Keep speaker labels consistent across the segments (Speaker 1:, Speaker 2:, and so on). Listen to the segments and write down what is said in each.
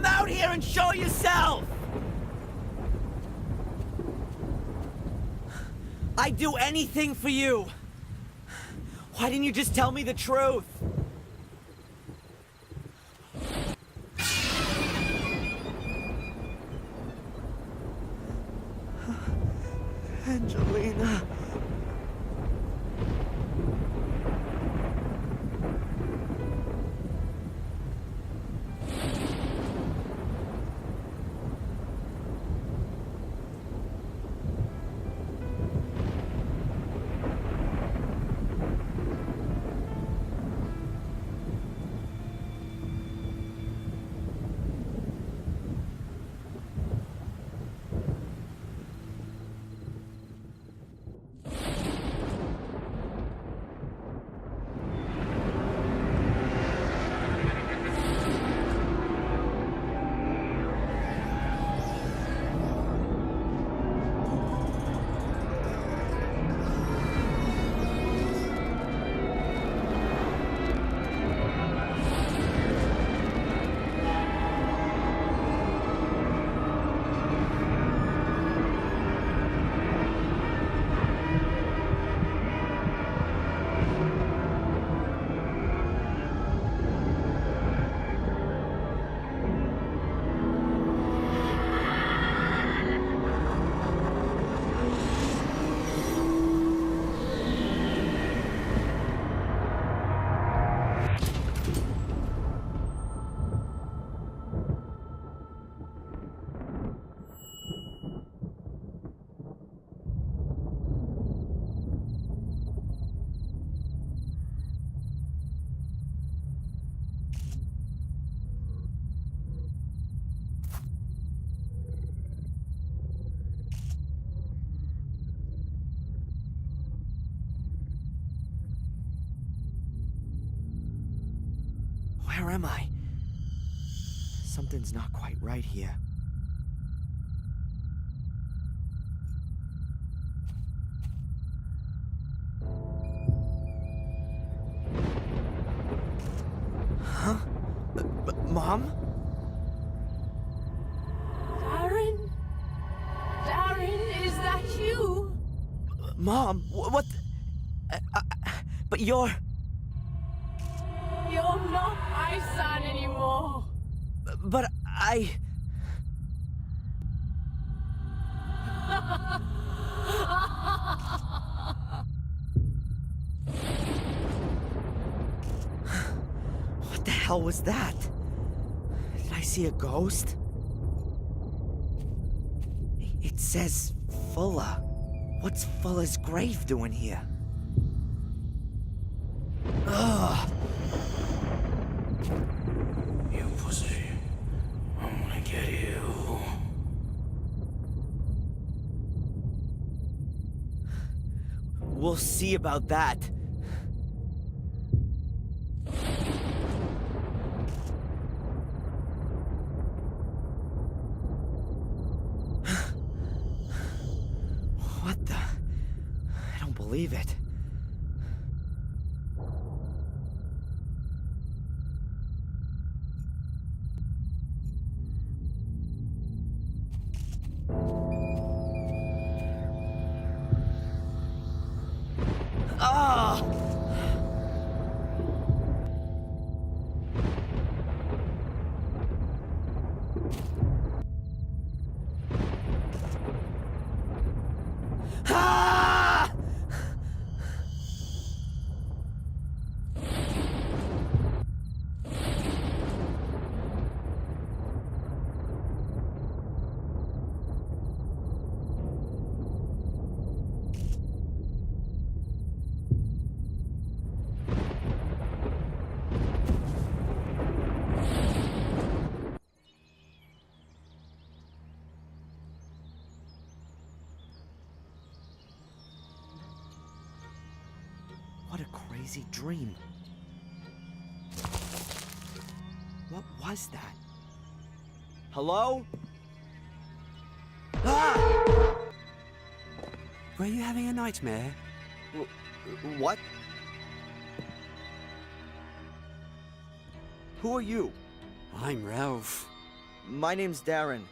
Speaker 1: Come out here and show yourself! I'd do anything for you. Why didn't you just tell me the truth? Angelina. Where am I? Something's not quite right here. Huh? Mom?
Speaker 2: Darren? Darren, is that you?
Speaker 1: Mom, what but you're
Speaker 2: not my son anymore.
Speaker 1: But I... What the hell was that? Did I see a ghost? It says Fuller. What's Fuller's grave doing here? Ugh!
Speaker 3: You pussy. I'm gonna get you.
Speaker 1: We'll see about that. What the? I don't believe it. Ah! Ah! What a crazy dream. What was that? Hello? Ah!
Speaker 4: Were you having a nightmare?
Speaker 1: What? Who are you?
Speaker 4: I'm Ralph.
Speaker 1: My name's Darren.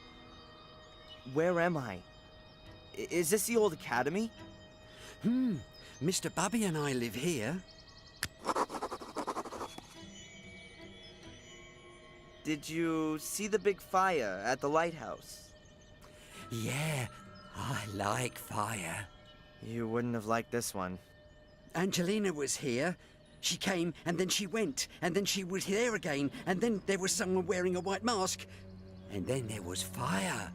Speaker 1: Where am I? Is this the old academy?
Speaker 4: Mr. Bubby and I live here.
Speaker 1: Did you see the big fire at the lighthouse?
Speaker 4: Yeah, I like fire.
Speaker 1: You wouldn't have liked this one.
Speaker 4: Angelina was here. She came, and then she went, and then she was there again, and then there was someone wearing a white mask, and then there was fire.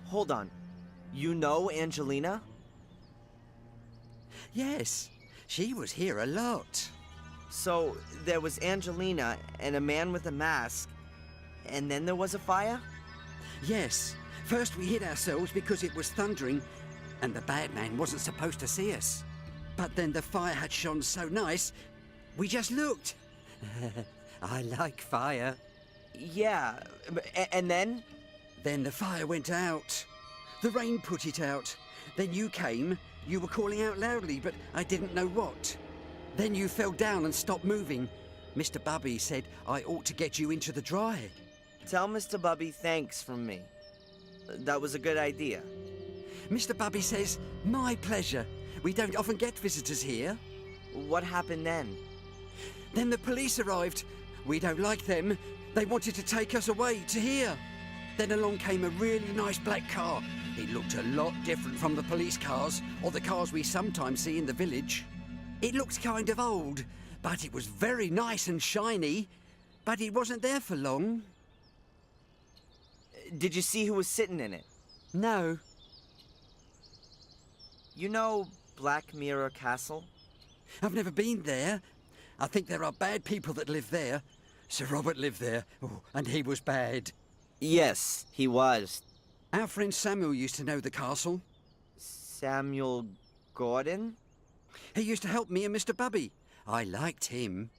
Speaker 1: Hold on. You know Angelina?
Speaker 4: Yes, she was here a lot.
Speaker 1: So, there was Angelina and a man with a mask, and then there was a fire?
Speaker 4: Yes, first we hid ourselves because it was thundering, and the bad man wasn't supposed to see us. But then the fire had shone so nice, we just looked. I like fire.
Speaker 1: Yeah, and then?
Speaker 4: Then the fire went out. The rain put it out. Then you came. You were calling out loudly, but I didn't know what. Then you fell down and stopped moving. Mr. Bubby said I ought to get you into the dry.
Speaker 1: Tell Mr. Bubby thanks from me. That was a good idea.
Speaker 4: Mr. Bubby says, my pleasure. We don't often get visitors here.
Speaker 1: What happened then?
Speaker 4: Then the police arrived. We don't like them. They wanted to take us away to here. Then along came a really nice black car. It looked a lot different from the police cars or the cars we sometimes see in the village. It looked kind of old, but it was very nice and shiny. But it wasn't there for long.
Speaker 1: Did you see who was sitting in it?
Speaker 4: No.
Speaker 1: You know Black Mirror Castle?
Speaker 4: I've never been there. I think there are bad people that live there. Sir Robert lived there, and he was bad.
Speaker 1: Yes, he was.
Speaker 4: Our friend Samuel used to know the castle.
Speaker 1: Samuel Gordon?
Speaker 4: He used to help me and Mr. Bubby. I liked him.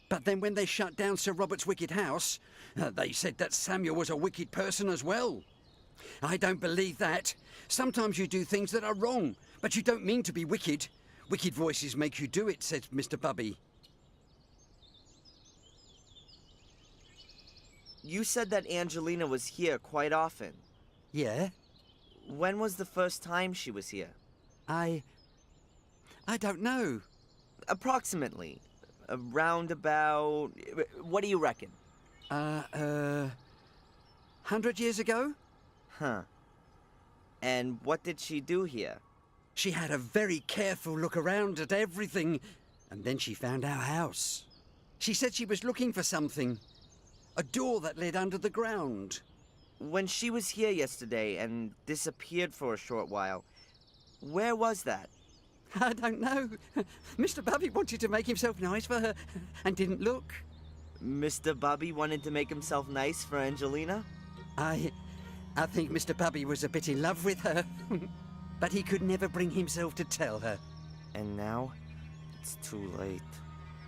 Speaker 4: But then when they shut down Sir Robert's wicked house, they said that Samuel was a wicked person as well. I don't believe that. Sometimes you do things that are wrong, but you don't mean to be wicked. Wicked voices make you do it, said Mr. Bubby.
Speaker 1: You said that Angelina was here quite often.
Speaker 4: Yeah?
Speaker 1: When was the first time she was here?
Speaker 4: I don't know.
Speaker 1: Approximately. Around about... What do you reckon?
Speaker 4: 100 years ago?
Speaker 1: Huh. And what did she do here?
Speaker 4: She had a very careful look around at everything, and then she found our house. She said she was looking for something. A door that led under the ground.
Speaker 1: When she was here yesterday and disappeared for a short while, where was that?
Speaker 4: I don't know. Mr. Bubby wanted to make himself nice for her and didn't look.
Speaker 1: Mr. Bubby wanted to make himself nice for Angelina?
Speaker 4: I think Mr. Bubby was a bit in love with her. But he could never bring himself to tell her.
Speaker 1: And now, it's too late.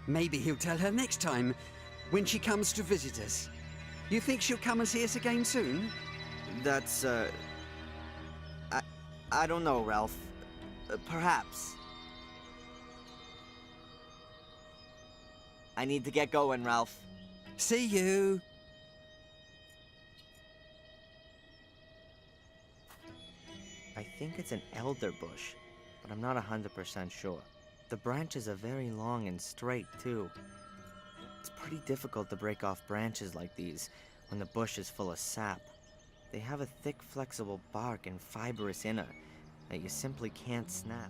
Speaker 4: Maybe he'll tell her next time, when she comes to visit us. You think she'll come and see us again soon?
Speaker 1: That's, I don't know, Ralph. Perhaps. I need to get going, Ralph.
Speaker 4: See you.
Speaker 1: I think it's an elder bush, but I'm not 100% sure. The branches are very long and straight, too. It's pretty difficult to break off branches like these when the bush is full of sap. They have a thick, flexible bark and fibrous inner that you simply can't snap.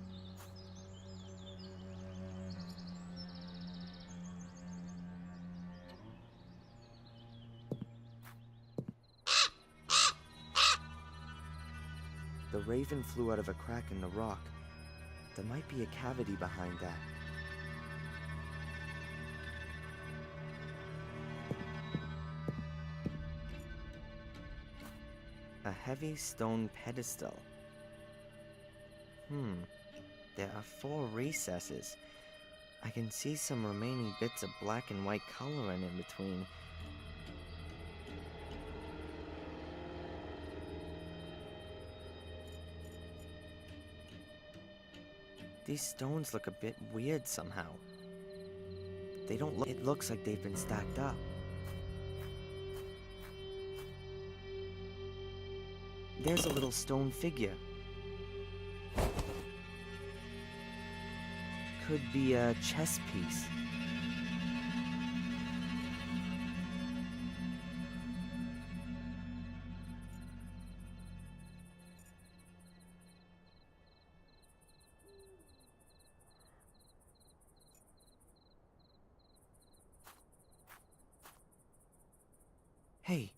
Speaker 1: The raven flew out of a crack in the rock. There might be a cavity behind that. A heavy stone pedestal. There are 4 recesses. I can see some remaining bits of black and white coloring in between. These stones look a bit weird somehow. They don't look... It looks like they've been stacked up. There's a little stone figure. Could be a chess piece. Hey,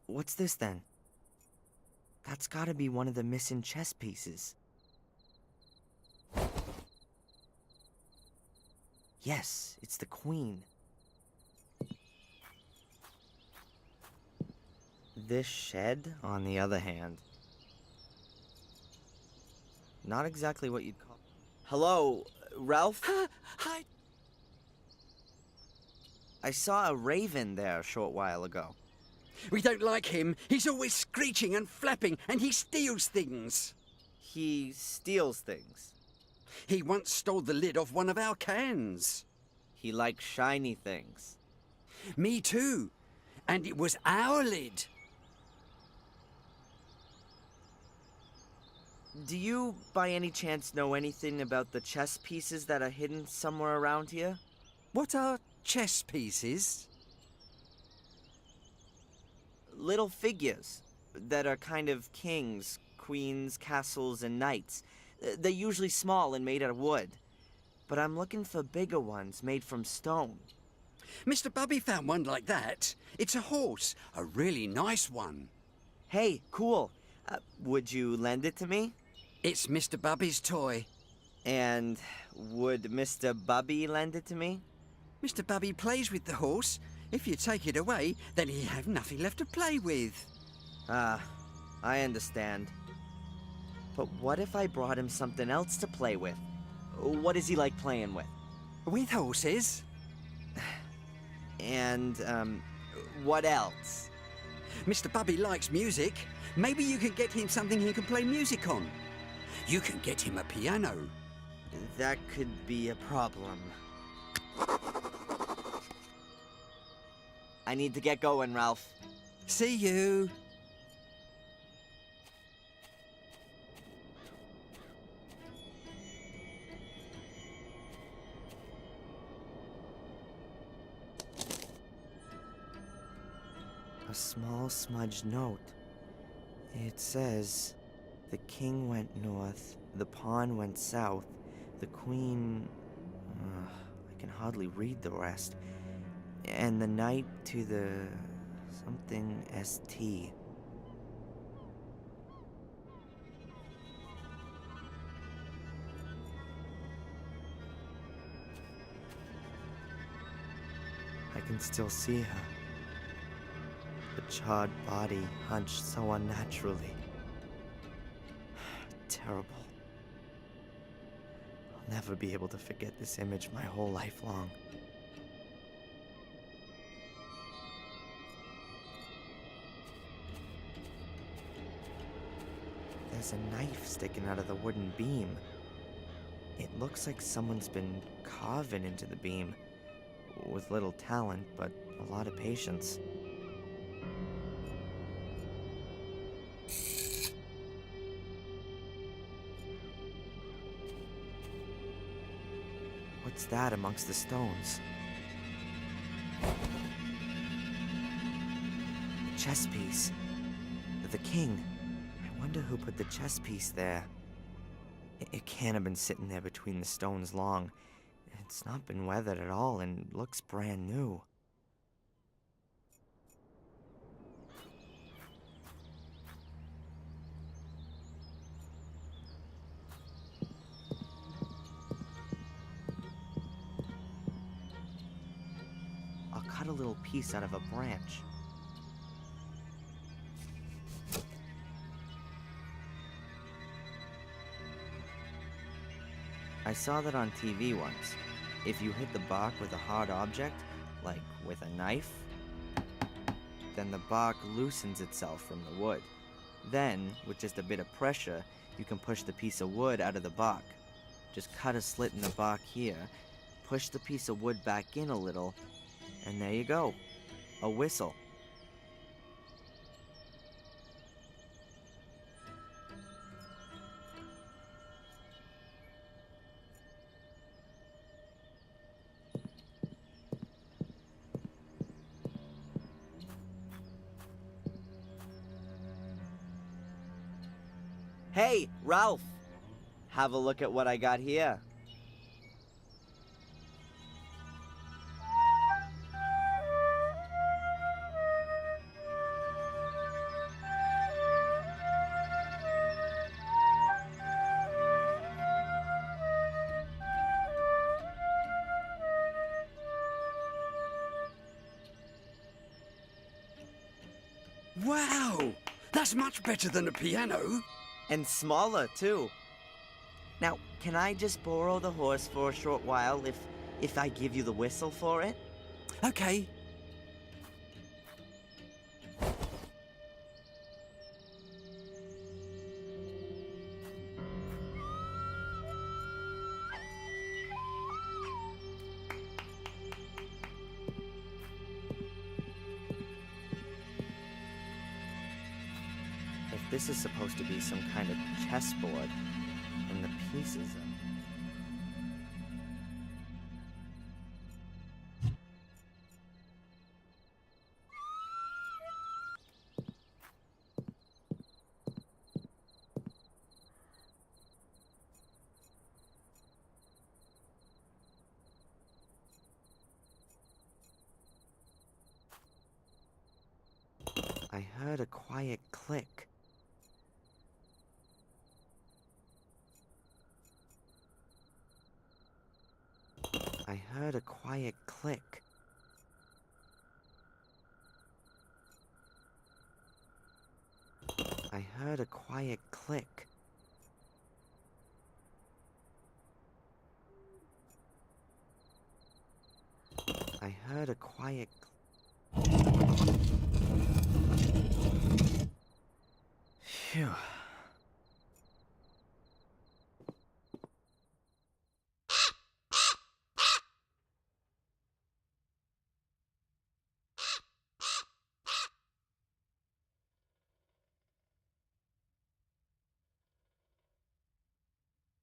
Speaker 1: what's this then? That's gotta be one of the missing chess pieces. Yes, it's the queen. This shed, on the other hand, not exactly what you'd call... Hello, Ralph?
Speaker 4: Hi.
Speaker 1: I saw a raven there a short while ago.
Speaker 4: We don't like him. He's always screeching and flapping, and he steals things.
Speaker 1: He steals things.
Speaker 4: He once stole the lid off one of our cans.
Speaker 1: He likes shiny things.
Speaker 4: Me too. And it was our lid.
Speaker 1: Do you, by any chance, know anything about the chess pieces that are hidden somewhere around here?
Speaker 4: What are chess pieces?
Speaker 1: Little figures that are kind of kings, queens, castles, and knights. They're usually small and made out of wood. But I'm looking for bigger ones made from stone.
Speaker 4: Mr. Bubby found one like that. It's a horse, a really nice one.
Speaker 1: Hey, cool. Would you lend it to me?
Speaker 4: It's Mr. Bubby's toy.
Speaker 1: And would Mr. Bubby lend it to me?
Speaker 4: Mr. Bubby plays with the horse. If you take it away, then he'll have nothing left to play with.
Speaker 1: Ah, I understand. But what if I brought him something else to play with? What is he like playing with?
Speaker 4: With horses?
Speaker 1: And, what else?
Speaker 4: Mr. Bubby likes music. Maybe you can get him something he can play music on. You can get him a piano.
Speaker 1: That could be a problem. I need to get going, Ralph.
Speaker 4: See you.
Speaker 1: A small smudged note. It says, the king went north, the pawn went south, the queen... I can hardly read the rest. And the knight to the... something ST. I can still see her. The charred body hunched so unnaturally. Terrible. I'll never be able to forget this image my whole life long. There's a knife sticking out of the wooden beam. It looks like someone's been carving into the beam. With little talent, but a lot of patience. What's that amongst the stones? The chess piece. The king. I wonder who put the chess piece there. It can't have been sitting there between the stones long. It's not been weathered at all and looks brand new. I'll cut a little piece out of a branch. I saw that on TV once. If you hit the bark with a hard object, like with a knife, then the bark loosens itself from the wood. Then, with just a bit of pressure, you can push the piece of wood out of the bark. Just cut a slit in the bark here, push the piece of wood back in a little, and there you go. A whistle. Hey, Ralph! Have a look at what I got here.
Speaker 4: Wow! That's much better than a piano.
Speaker 1: And smaller, too. Now, can I just borrow the horse for a short while if I give you the whistle for it?
Speaker 4: Okay.
Speaker 1: If this is supposed to be some kind of chessboard, and the pieces are... I heard a quiet click. I heard a quiet click. I heard a quiet click. I heard a quiet Phew.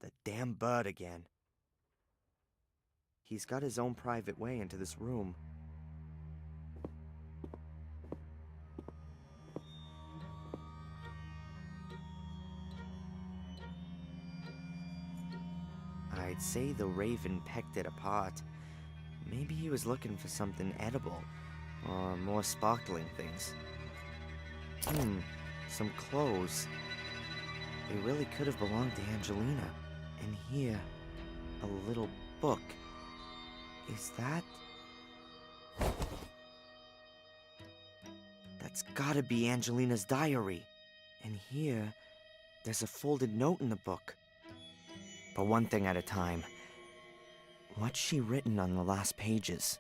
Speaker 1: The damn bird again. He's got his own private way into this room. I'd say the raven pecked it apart. Maybe he was looking for something edible, or more sparkling things. Some clothes. They really could have belonged to Angelina. And here, a little book. Is that... That's gotta be Angelina's diary. And here, there's a folded note in the book. But one thing at a time. What's she written on the last pages?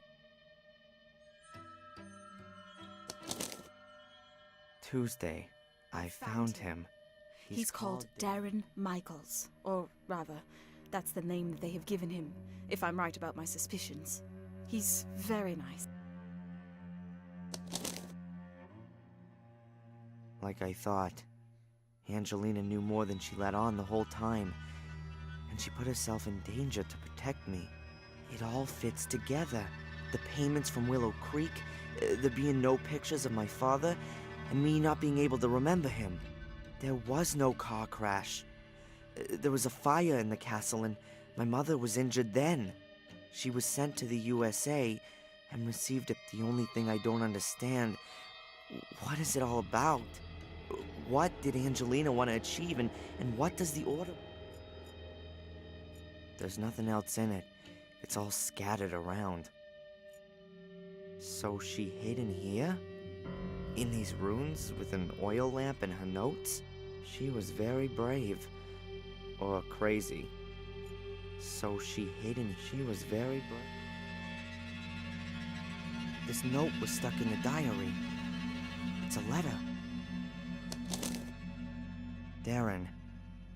Speaker 1: Tuesday, I found him.
Speaker 5: He's called Darren Michaels. Or rather, that's the name that they have given him, if I'm right about my suspicions. He's very nice.
Speaker 1: Like I thought, Angelina knew more than she let on the whole time. And she put herself in danger to protect me. It all fits together. The payments from Willow Creek, there being no pictures of my father, and me not being able to remember him. There was no car crash. There was a fire in the castle, and my mother was injured then. She was sent to the USA and received the only thing I don't understand. What is it all about? What did Angelina want to achieve, and what does the order... There's nothing else in it. It's all scattered around. So she hid in here? In these ruins with an oil lamp and her notes? She was very brave. Or crazy. So she hid in... She was very brave. This note was stuck in the diary. It's a letter. Darren,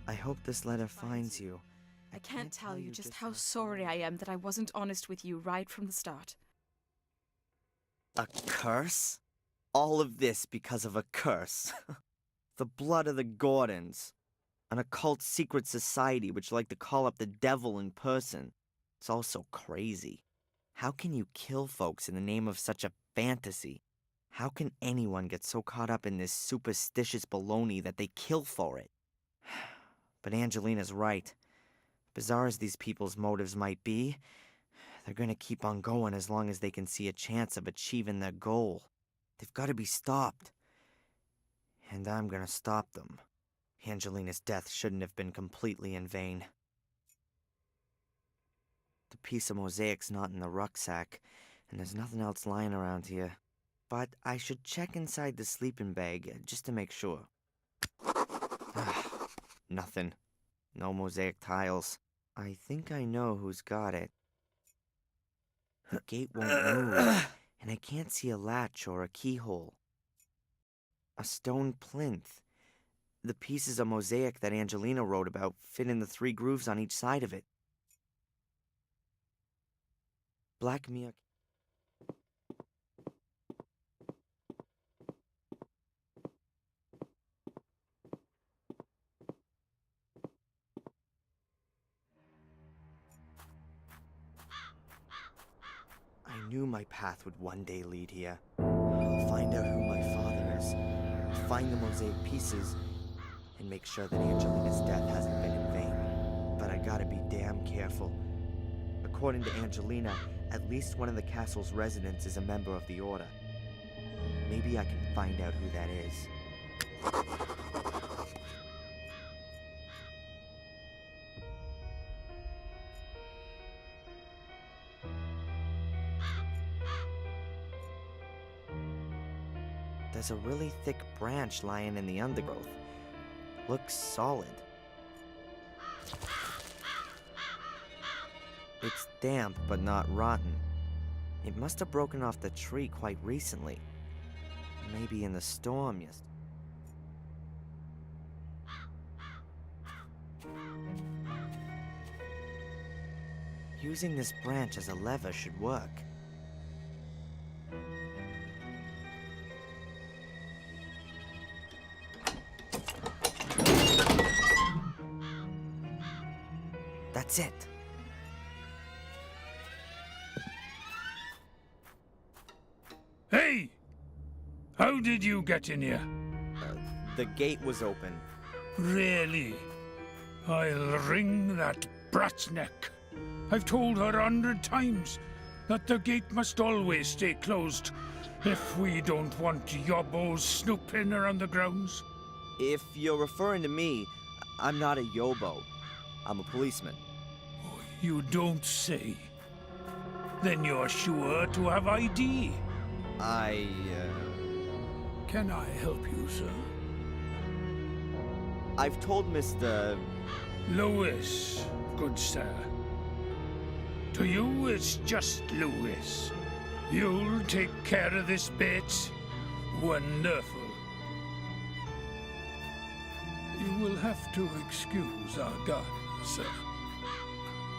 Speaker 1: I hope this letter finds you.
Speaker 5: I can't tell you just how sorry I am that I wasn't honest with you right from the start.
Speaker 1: A curse? All of this because of a curse. The blood of the Gordons. An occult secret society which like to call up the devil in person. It's all so crazy. How can you kill folks in the name of such a fantasy? How can anyone get so caught up in this superstitious baloney that they kill for it? But Angelina's right. Bizarre as these people's motives might be, they're gonna keep on going as long as they can see a chance of achieving their goal. They've gotta be stopped. And I'm gonna stop them. Angelina's death shouldn't have been completely in vain. The piece of mosaic's not in the rucksack, and there's nothing else lying around here. But I should check inside the sleeping bag just to make sure. Nothing. No mosaic tiles. I think I know who's got it. The gate won't move, and I can't see a latch or a keyhole. A stone plinth. The pieces of mosaic that Angelina wrote about fit in the 3 grooves on each side of it. Black Mia... I knew my path would one day lead here. I'll find out who my father is, find the mosaic pieces, and make sure that Angelina's death hasn't been in vain. But I gotta be damn careful. According to Angelina, at least one of the castle's residents is a member of the Order. Maybe I can find out who that is. There's a really thick branch lying in the undergrowth. Looks solid. It's damp, but not rotten. It must have broken off the tree quite recently. Maybe in the storm yesterday. Using this branch as a lever should work. That's it.
Speaker 3: Hey! How did you get in here?
Speaker 1: The gate was open.
Speaker 3: Really? I'll wring that brat's neck. I've told her 100 times that the gate must always stay closed if we don't want yobbos snooping around the grounds.
Speaker 1: If you're referring to me, I'm not a yobo. I'm a policeman.
Speaker 3: Oh, you don't say. Then you're sure to have ID. Can I help you, sir?
Speaker 1: I've told Mr.
Speaker 3: Lewis, good sir. To you, it's just Lewis. You'll take care of this bit. Wonderful. You will have to excuse our garden, sir.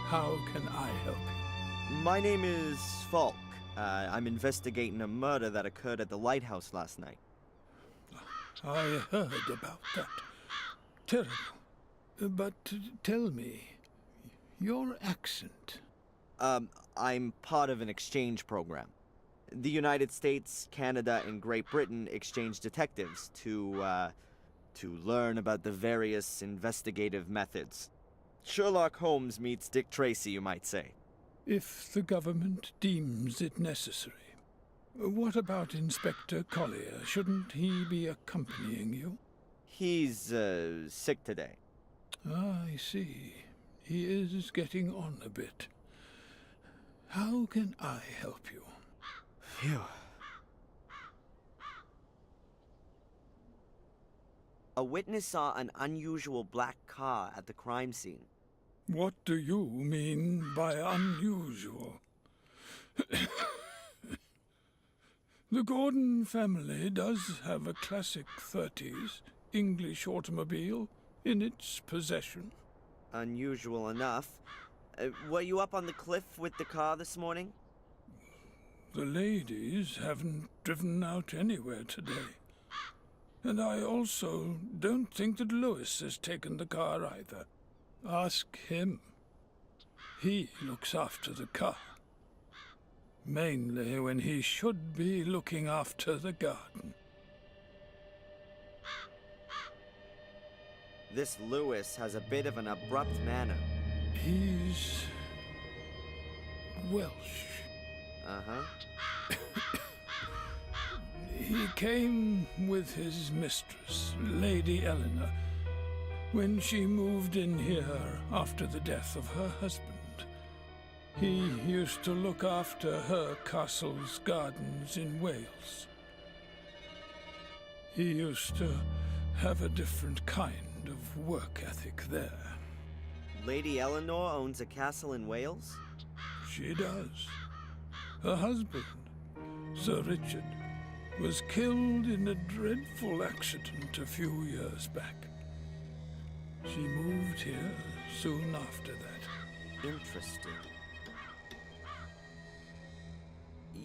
Speaker 3: How can I help you?
Speaker 1: My name is Falk. I'm investigating a murder that occurred at the lighthouse last night.
Speaker 3: I heard about that. Terrible. But tell me, your accent.
Speaker 1: I'm part of an exchange program. The United States, Canada, and Great Britain exchange detectives to learn about the various investigative methods. Sherlock Holmes meets Dick Tracy, you might say.
Speaker 3: If the government deems it necessary. What about Inspector Collier? Shouldn't he be accompanying you?
Speaker 1: He's, sick today.
Speaker 3: I see. He is getting on a bit. How can I help you?
Speaker 1: Phew. A witness saw an unusual black car at the crime scene.
Speaker 3: What do you mean by unusual? The Gordon family does have a classic 30s English automobile in its possession.
Speaker 1: Unusual enough. Were you up on the cliff with the car this morning?
Speaker 3: The ladies haven't driven out anywhere today. And I also don't think that Lewis has taken the car either. Ask him. He looks after the car. Mainly when he should be looking after the garden.
Speaker 1: This Lewis has a bit of an abrupt manner.
Speaker 3: He's Welsh.
Speaker 1: Uh-huh.
Speaker 3: He came with his mistress, Lady Eleanor, when she moved in here after the death of her husband. He used to look after her castle's gardens in Wales. He used to have a different kind of work ethic there.
Speaker 1: Lady Eleanor owns a castle in Wales?
Speaker 3: She does. Her husband, Sir Richard, was killed in a dreadful accident a few years back. She moved here soon after that.
Speaker 1: Interesting.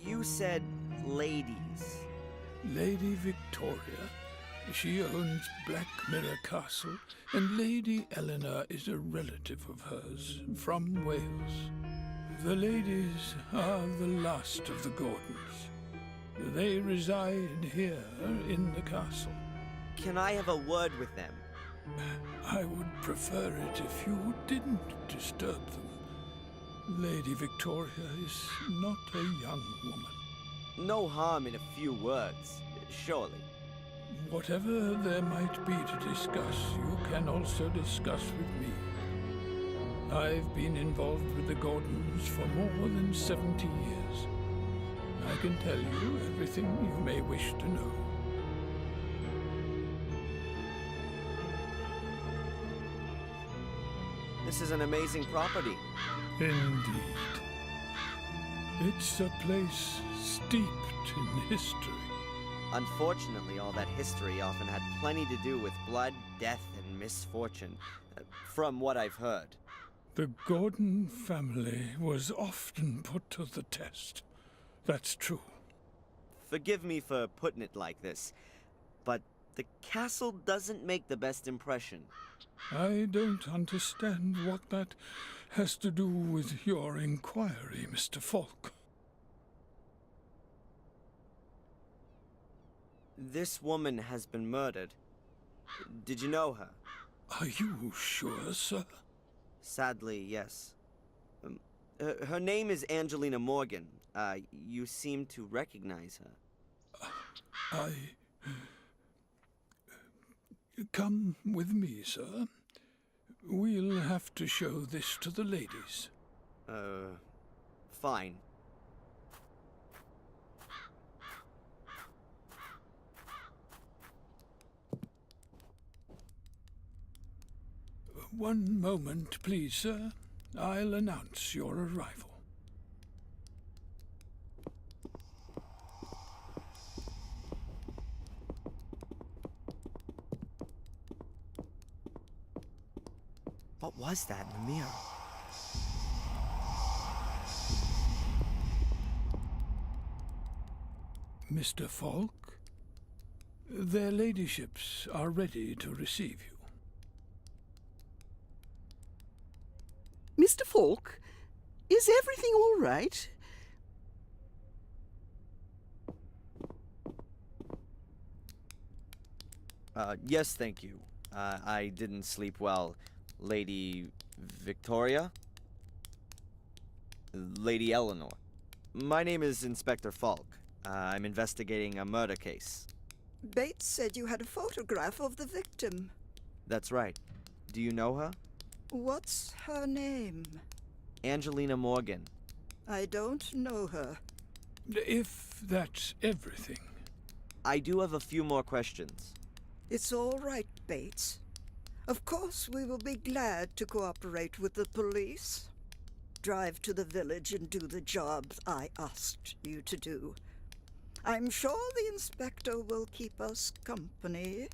Speaker 1: You said ladies.
Speaker 3: Lady Victoria, she owns Black Mirror Castle, and Lady Eleanor is a relative of hers from Wales. The ladies are the last of the Gordons. They reside here in the castle.
Speaker 1: Can I have a word with them?
Speaker 3: I would prefer it if you didn't disturb them. Lady Victoria is not a young woman.
Speaker 1: No harm in a few words, surely.
Speaker 3: Whatever there might be to discuss, you can also discuss with me. I've been involved with the Gordons for more than 70 years. I can tell you everything you may wish to know.
Speaker 1: This is an amazing property.
Speaker 3: Indeed. It's a place steeped in history.
Speaker 1: Unfortunately, all that history often had plenty to do with blood, death, and misfortune, from what I've heard.
Speaker 3: The Gordon family was often put to the test. That's true.
Speaker 1: Forgive me for putting it like this, but the castle doesn't make the best impression.
Speaker 3: I don't understand what that has to do with your inquiry, Mr. Falk.
Speaker 1: This woman has been murdered. Did you know her?
Speaker 3: Are you sure, sir?
Speaker 1: Sadly, yes. Her name is Angelina Morgan. You seem to recognize her.
Speaker 3: Come with me, sir. We'll have to show this to the ladies.
Speaker 1: Fine.
Speaker 3: One moment, please, sir. I'll announce your arrival.
Speaker 1: What was that in the mirror?
Speaker 3: Mr. Falk, their ladyships are ready to receive you.
Speaker 6: Mr. Falk, is everything all right?
Speaker 1: Yes, thank you. I didn't sleep well. Lady Victoria? Lady Eleanor. My name is Inspector Falk. I'm investigating a murder case.
Speaker 6: Bates said you had a photograph of the victim.
Speaker 1: That's right. Do you know her?
Speaker 6: What's her name?
Speaker 1: Angelina Morgan.
Speaker 6: I don't know her.
Speaker 3: If that's everything.
Speaker 1: I do have a few more questions.
Speaker 6: It's all right, Bates. Of course, we will be glad to cooperate with the police. Drive to the village and do the job I asked you to do. I'm sure the inspector will keep us company.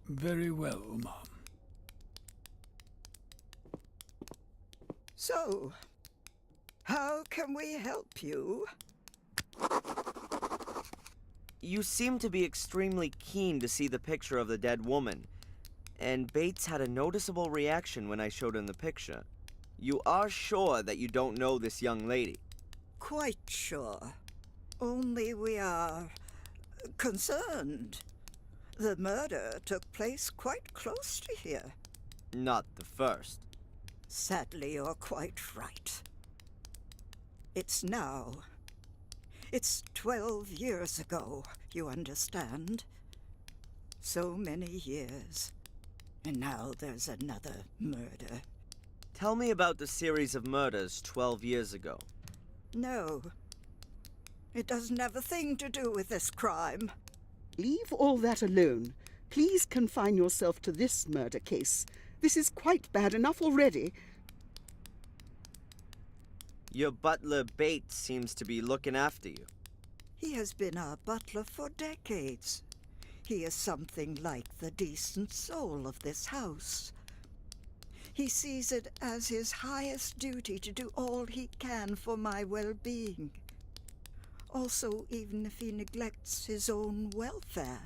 Speaker 3: Very well, Mom.
Speaker 6: So, how can we help you?
Speaker 1: You seem to be extremely keen to see the picture of the dead woman, and Bates had a noticeable reaction when I showed him the picture. You are sure that you don't know this young lady?
Speaker 6: Quite sure. Only we are concerned. The murder took place quite close to here.
Speaker 1: Not the first.
Speaker 6: Sadly, you're quite right. It's now. It's 12 years ago, you understand? So many years. And now there's another murder.
Speaker 1: Tell me about the series of murders 12 years ago.
Speaker 6: No. It doesn't have a thing to do with this crime.
Speaker 7: Leave all that alone. Please confine yourself to this murder case. This is quite bad enough already.
Speaker 1: Your butler Bates seems to be looking after you.
Speaker 6: He has been our butler for decades. He is something like the decent soul of this house. He sees it as his highest duty to do all he can for my well-being. Also, even if he neglects his own welfare.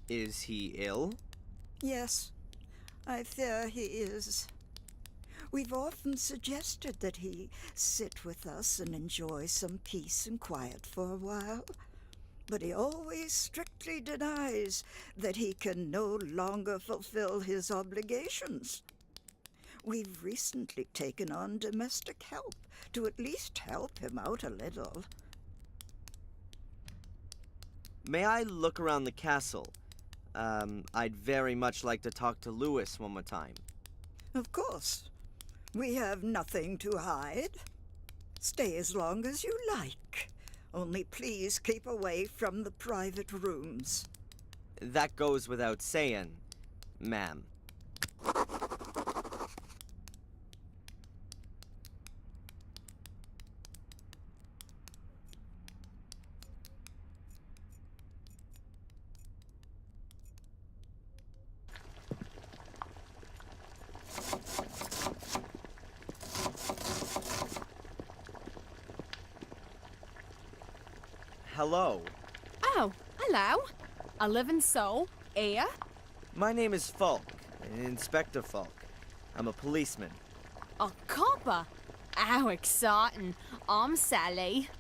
Speaker 1: Is he ill?
Speaker 6: Yes, I fear he is. We've often suggested that he sit with us and enjoy some peace and quiet for a while, but he always strictly denies that he can no longer fulfill his obligations. We've recently taken on domestic help to at least help him out a little.
Speaker 1: May I look around the castle? I'd very much like to talk to Lewis one more time.
Speaker 6: Of course. We have nothing to hide. Stay as long as you like. Only please keep away from the private rooms.
Speaker 1: That goes without saying, ma'am. Hello.
Speaker 2: Oh, hello. A living soul. Here.
Speaker 1: My name is Falk, Inspector Falk. I'm a policeman.
Speaker 2: A copper. How exciting. I'm Sally.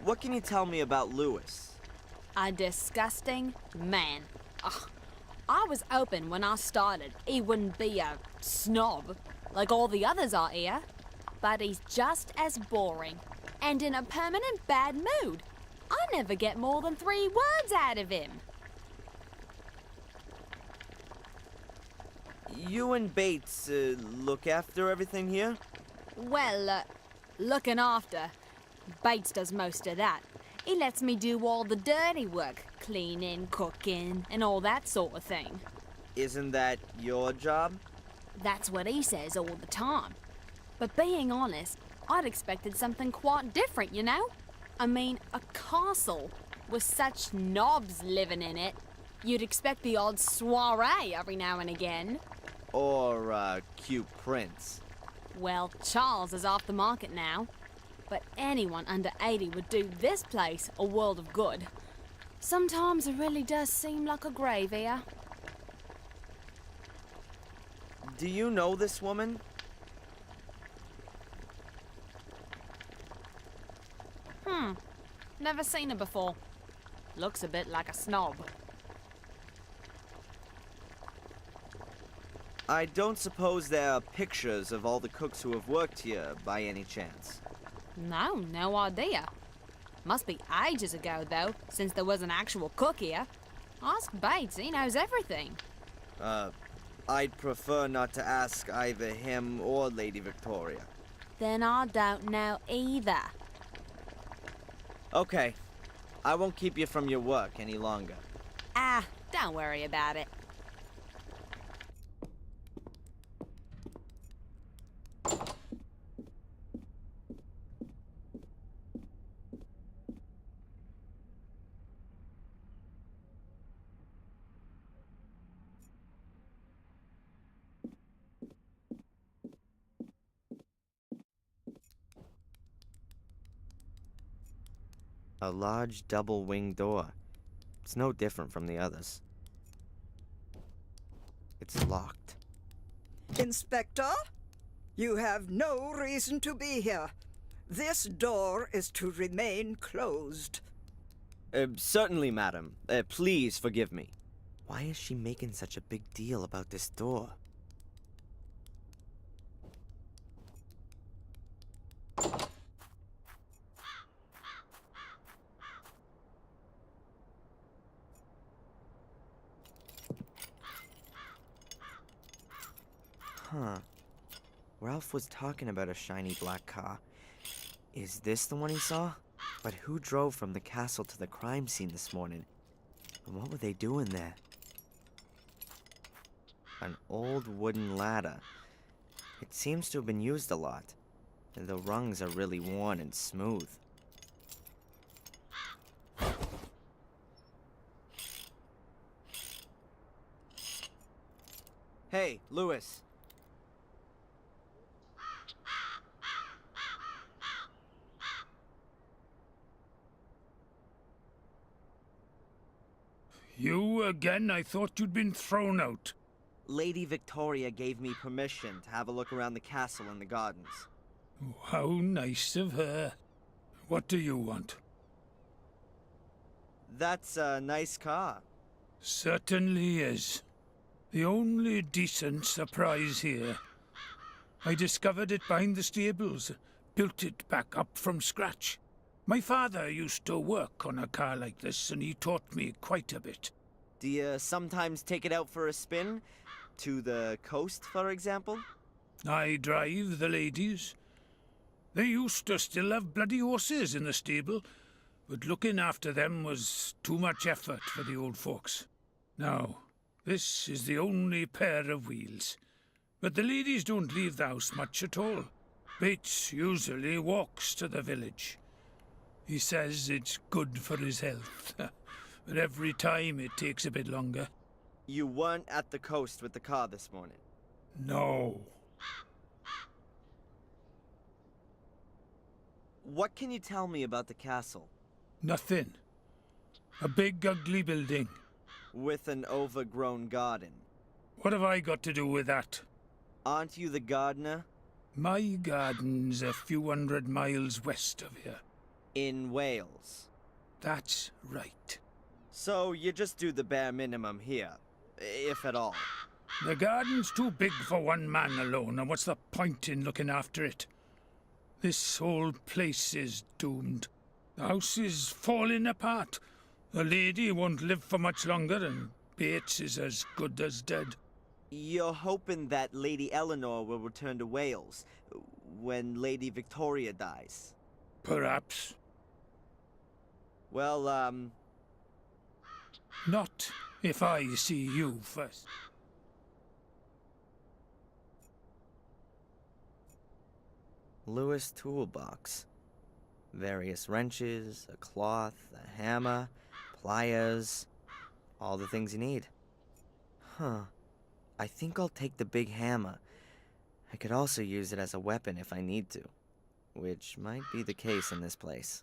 Speaker 1: What can you tell me about Lewis?
Speaker 2: A disgusting man. Ugh. I was hoping when I started he wouldn't be a snob like all the others are here. But he's just as boring and in a permanent bad mood. I never get more than 3 words out of him.
Speaker 1: You and Bates look after everything here?
Speaker 2: Well, looking after. Bates does most of that. He lets me do all the dirty work, cleaning, cooking, and all that sort of thing.
Speaker 1: Isn't that your job?
Speaker 2: That's what he says all the time. But being honest, I'd expected something quite different, you know? I mean, a castle with such knobs living in it. You'd expect the odd soiree every now and again.
Speaker 1: Or a cute prince.
Speaker 2: Well, Charles is off the market now. But anyone under 80 would do this place a world of good. Sometimes it really does seem like a grave here.
Speaker 1: Do you know this woman?
Speaker 2: Never seen her before. Looks a bit like a snob.
Speaker 1: I don't suppose there are pictures of all the cooks who have worked here by any chance.
Speaker 2: No idea. Must be ages ago, though, since there was an actual cook here. Ask Bates, he knows everything.
Speaker 1: I'd prefer not to ask either him or Lady Victoria.
Speaker 2: Then I don't know either.
Speaker 1: Okay, I won't keep you from your work any longer.
Speaker 2: Ah, don't worry about it.
Speaker 1: A large double-winged door. It's no different from the others. It's locked.
Speaker 6: Inspector, you have no reason to be here. This door is to remain closed.
Speaker 1: Certainly, madam. Please forgive me. Why is she making such a big deal about this door? Huh. Ralph was talking about a shiny black car. Is this the one he saw? But who drove from the castle to the crime scene this morning? And what were they doing there? An old wooden ladder. It seems to have been used a lot. The rungs are really worn and smooth. Hey, Lewis.
Speaker 3: You again? I thought you'd been thrown out.
Speaker 1: Lady Victoria gave me permission to have a look around the castle and the gardens.
Speaker 3: How nice of her. What do you want?
Speaker 1: That's a nice car.
Speaker 3: Certainly is. The only decent surprise here. I discovered it behind the stables, built it back up from scratch. My father used to work on a car like this, and he taught me quite a bit.
Speaker 1: Do you sometimes take it out for a spin? To the coast, for example?
Speaker 3: I drive the ladies. They used to still have bloody horses in the stable, but looking after them was too much effort for the old folks. Now, this is the only pair of wheels. But the ladies don't leave the house much at all. Bates usually walks to the village. He says it's good for his health, but every time it takes a bit longer.
Speaker 1: You weren't at the coast with the car this morning?
Speaker 3: No.
Speaker 1: What can you tell me about the castle?
Speaker 3: Nothing. A big, ugly building.
Speaker 1: With an overgrown garden.
Speaker 3: What have I got to do with that?
Speaker 1: Aren't you the gardener?
Speaker 3: My garden's a few 100 miles west of here.
Speaker 1: In Wales?
Speaker 3: That's right.
Speaker 1: So you just do the bare minimum here, if at all.
Speaker 3: The garden's too big for one man alone, and what's the point in looking after it? This whole place is doomed. The house is falling apart. The lady won't live for much longer, and Bates is as good as dead.
Speaker 1: You're hoping that Lady Eleanor will return to Wales when Lady Victoria dies?
Speaker 3: Perhaps.
Speaker 1: Well,
Speaker 3: Not if I see you first.
Speaker 1: Lewis toolbox. Various wrenches, a cloth, a hammer, pliers, all the things you need. Huh. I think I'll take the big hammer. I could also use it as a weapon if I need to, which might be the case in this place.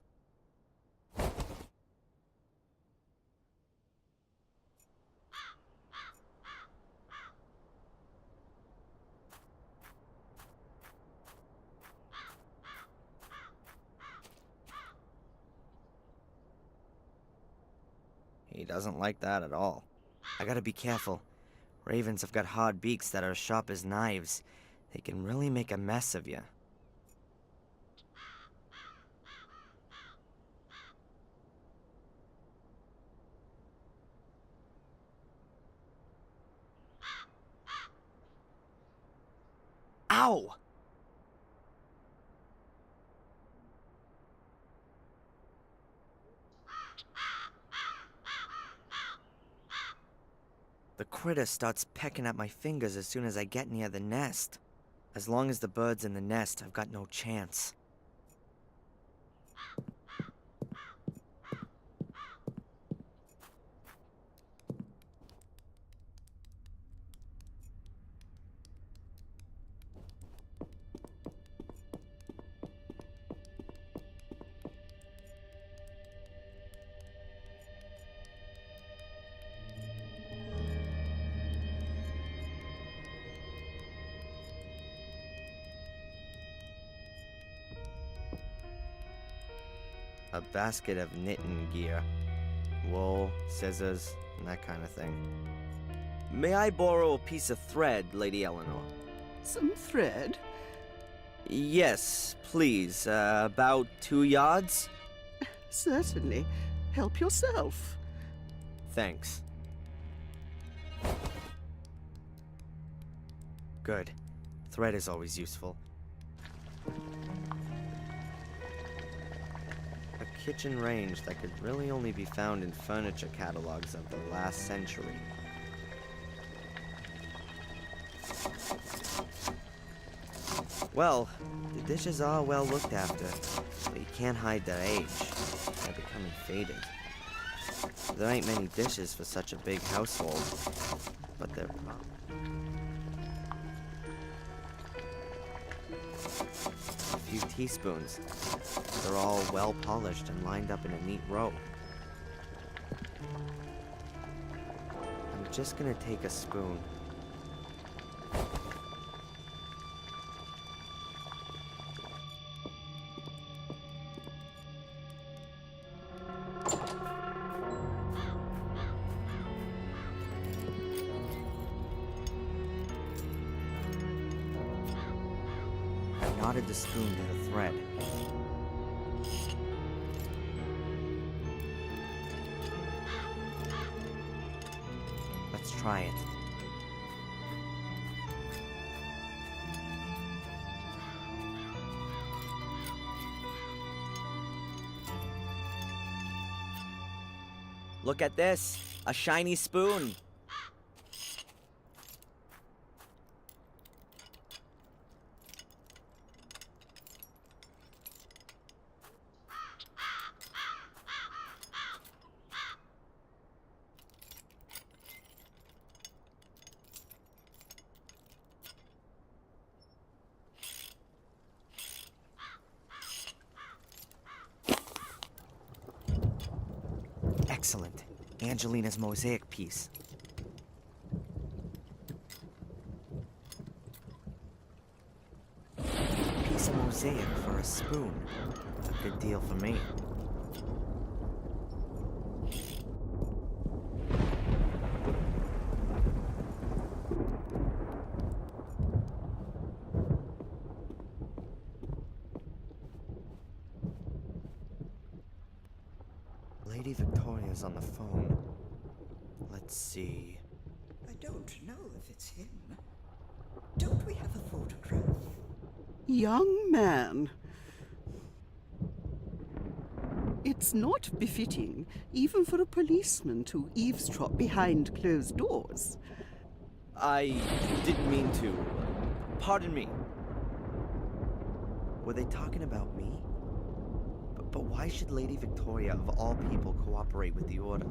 Speaker 1: He doesn't like that at all. I gotta be careful. Ravens have got hard beaks that are as sharp as knives. They can really make a mess of you. Ow! The critter starts pecking at my fingers as soon as I get near the nest. As long as the bird's in the nest, I've got no chance. A basket of knitting gear. wool, scissors, and that kind of thing. May I borrow a piece of thread, Lady Eleanor?
Speaker 7: Some thread?
Speaker 1: Yes, please. About 2 yards?
Speaker 7: Certainly. Help yourself.
Speaker 1: Thanks. Good. Thread is always useful. A kitchen range that could really only be found in furniture catalogs of the last century. Well, the dishes are well looked after, but you can't hide their age. They're becoming faded. There ain't many dishes for such a big household, but they're a few teaspoons. They're all well polished and lined up in a neat row. I'm just gonna take a spoon. Knotted the spoon to the thread. Let's try it. Look at this, a shiny spoon. Excellent. Angelina's mosaic piece. A piece of mosaic for a spoon. A good deal for me. Lady Victoria's on the phone. Let's see.
Speaker 6: I don't know if it's him. Don't we have a photograph?
Speaker 7: Young man. It's not befitting, even for a policeman, to eavesdrop behind closed doors.
Speaker 1: I didn't mean to. Pardon me. Were they talking about me? But why should Lady Victoria, of all people, cooperate with the Order?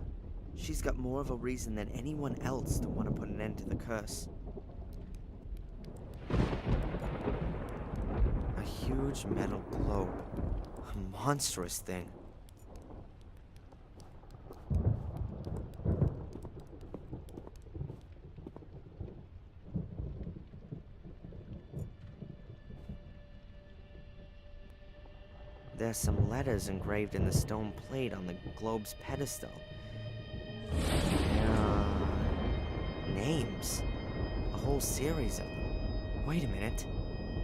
Speaker 1: She's got more of a reason than anyone else to want to put an end to the curse. A huge metal globe. A monstrous thing. There's some letters engraved in the stone plate on the globe's pedestal. Names. A whole series of them. Wait a minute.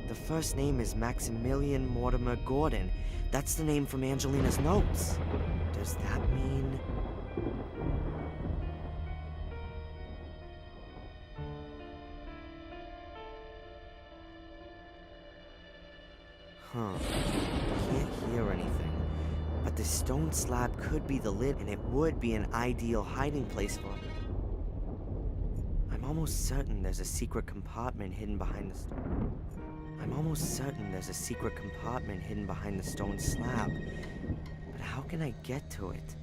Speaker 1: The first name is Maximilian Mortimer Gordon. That's the name from Angelina's notes. Does that mean... Huh. Can't hear anything. But the stone slab could be the lid, and it would be an ideal hiding place for... I'm almost certain there's a secret compartment hidden behind the stone slab. But how can I get to it?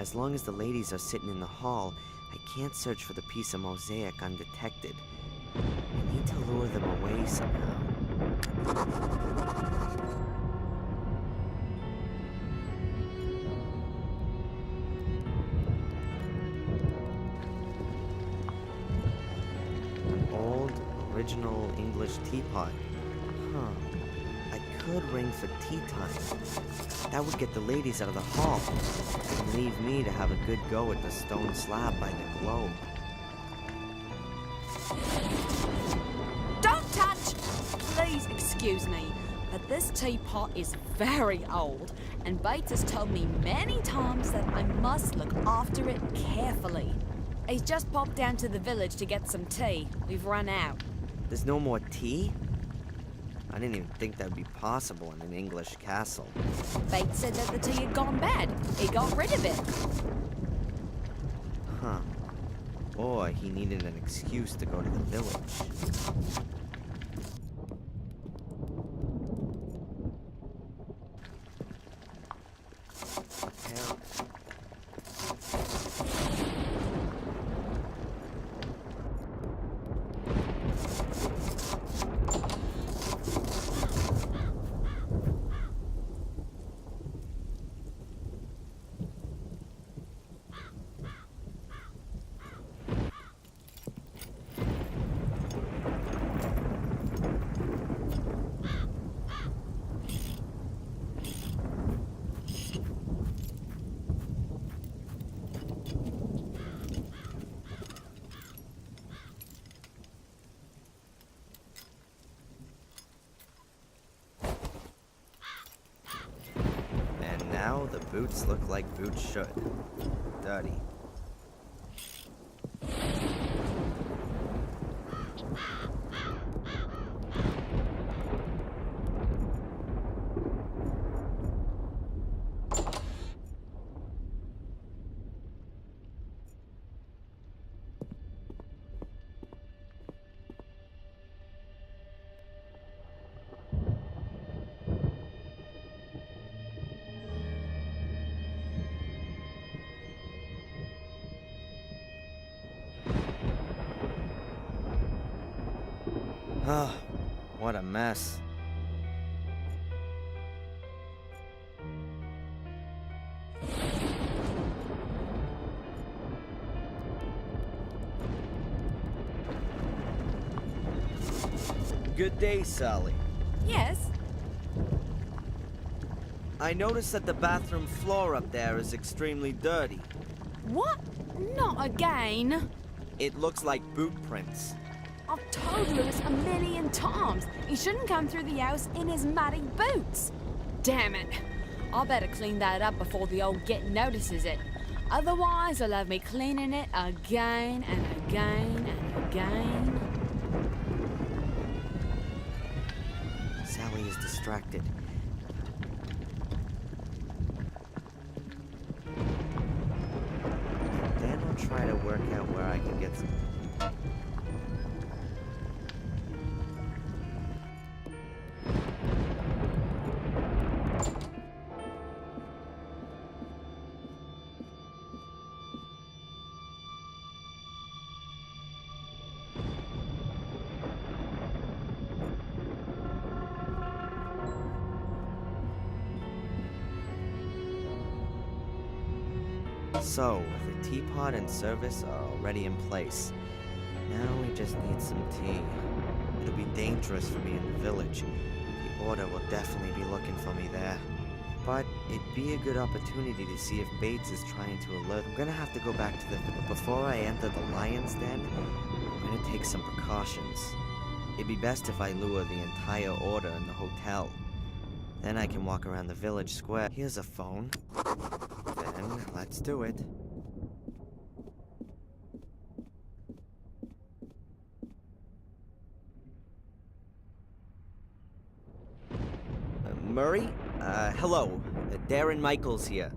Speaker 1: As long as the ladies are sitting in the hall, I can't search for the piece of mosaic undetected. I need to lure them away somehow. An old, original English teapot. Huh. I could ring for tea time. That would get the ladies out of the hall and leave me to have a good go at the stone slab by the globe.
Speaker 2: Don't touch! Please excuse me, but this teapot is very old, and Bates has told me many times that I must look after it carefully. He's just popped down to the village to get some tea. We've run out.
Speaker 1: There's no more tea? I didn't even think that would be possible in an English castle.
Speaker 2: Bates said that the tea had gone bad. He got rid of it.
Speaker 1: Huh. Or he needed an excuse to go to the village. Now the boots look like boots should. Dirty. Oh, what a mess. Good day, Sally.
Speaker 2: Yes?
Speaker 1: I noticed that the bathroom floor up there is extremely dirty.
Speaker 2: What? Not again.
Speaker 1: It looks like boot prints.
Speaker 2: I've told Lewis a million times. He shouldn't come through the house in his muddy boots. Damn it. I better clean that up before the old git notices it. Otherwise, he'll have me cleaning it again and again and again.
Speaker 1: Sally is distracted. Then I'll try to work out where I can get some... So, the teapot and service are already in place. Now we just need some tea. It'll be dangerous for me in the village. The Order will definitely be looking for me there. But it'd be a good opportunity to see if Bates is trying to alert. I'm gonna have to go back to the... But before I enter the lion's den, I'm gonna take some precautions. It'd be best if I lure the entire Order in the hotel. Then I can walk around the village square. Here's a phone. Then, let's do it. Murray? Hello. Darren Michaels here.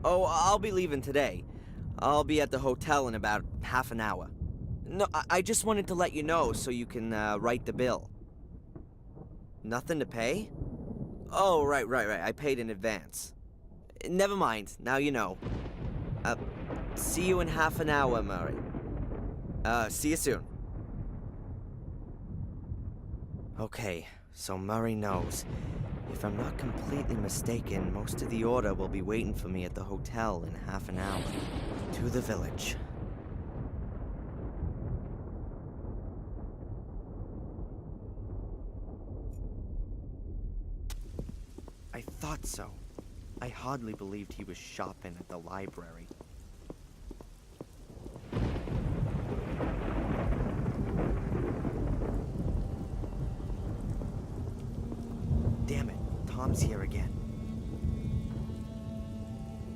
Speaker 1: Oh, I'll be leaving today. I'll be at the hotel in about half an hour. No, I just wanted to let you know so you can write the bill. Nothing to pay? Oh, right. I paid in advance. Never mind. Now you know. See you in half an hour, Murray. See you soon. Okay, so Murray knows. If I'm not completely mistaken, most of the order will be waiting for me at the hotel in half an hour. To the village. I thought so. I hardly believed he was shopping at the library. Damn it, Tom's here again.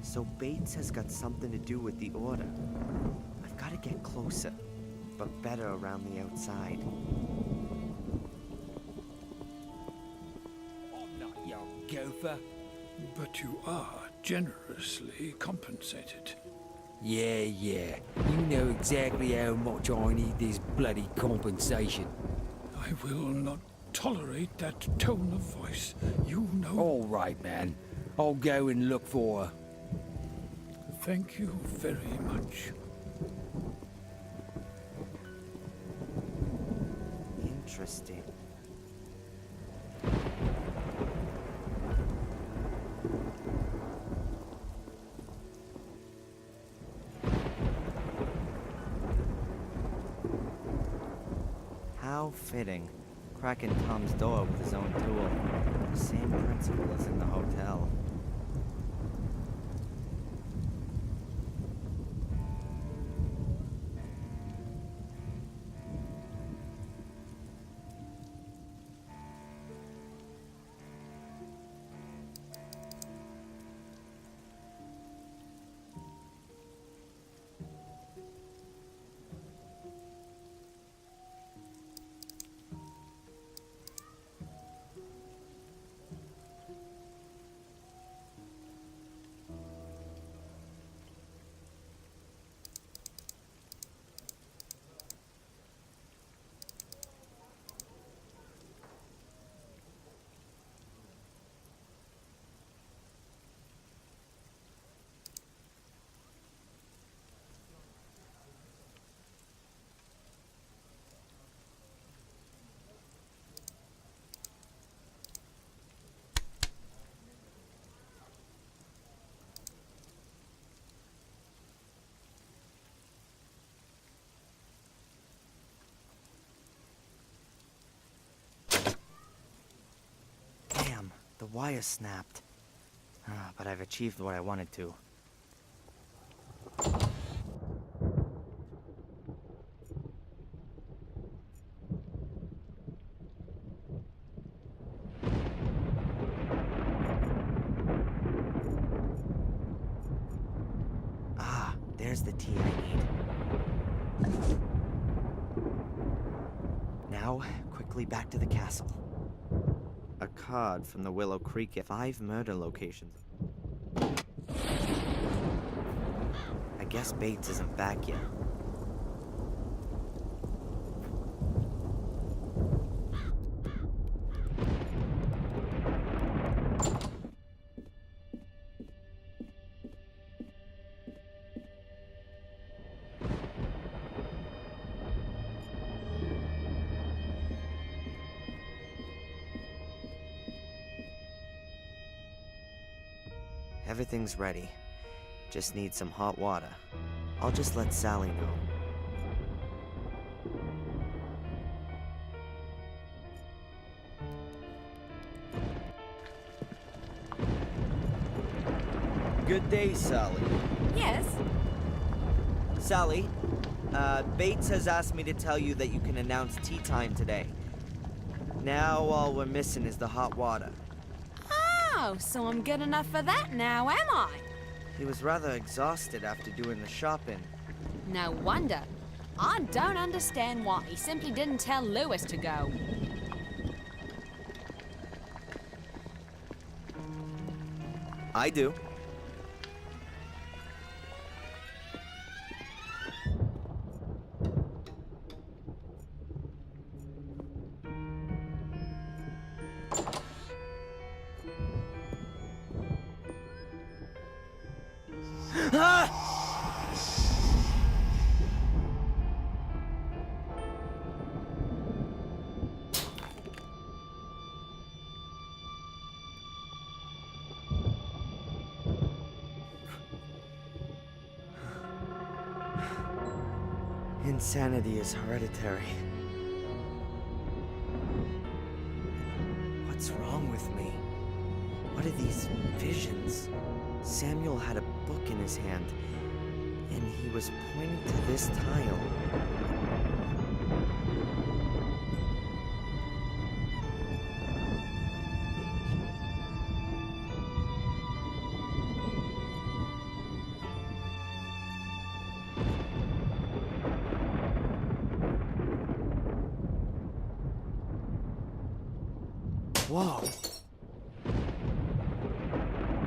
Speaker 1: So Bates has got something to do with the order. I've got to get closer, but better around the outside.
Speaker 8: I'm not young gopher.
Speaker 3: But you are generously compensated.
Speaker 8: Yeah. You know exactly how much I need this bloody compensation.
Speaker 3: I will not tolerate that tone of voice. You know.
Speaker 8: All right, man. I'll go and look for her.
Speaker 3: Thank you very much.
Speaker 1: Interesting. How fitting. Cracking Tom's door with his own tool. The same principle as in the hotel. The wire snapped. But I've achieved what I wanted to. There's the tea I need. Now, quickly back to the castle. A card from the Willow Creek at 5 murder locations. I guess Bates isn't back yet. Everything's ready. Just need some hot water. I'll just let Sally know. Good day, Sally.
Speaker 2: Yes?
Speaker 1: Sally, Bates has asked me to tell you that you can announce tea time today. Now all we're missing is the hot water.
Speaker 2: Oh, so I'm good enough for that now, am I?
Speaker 1: He was rather exhausted after doing the shopping.
Speaker 2: No wonder. I don't understand why he simply didn't tell Lewis to go.
Speaker 1: I do. Ah! Insanity is hereditary. What's wrong with me? What are these visions? Samuel had a book in his hand, and he was pointing to this tile. Whoa!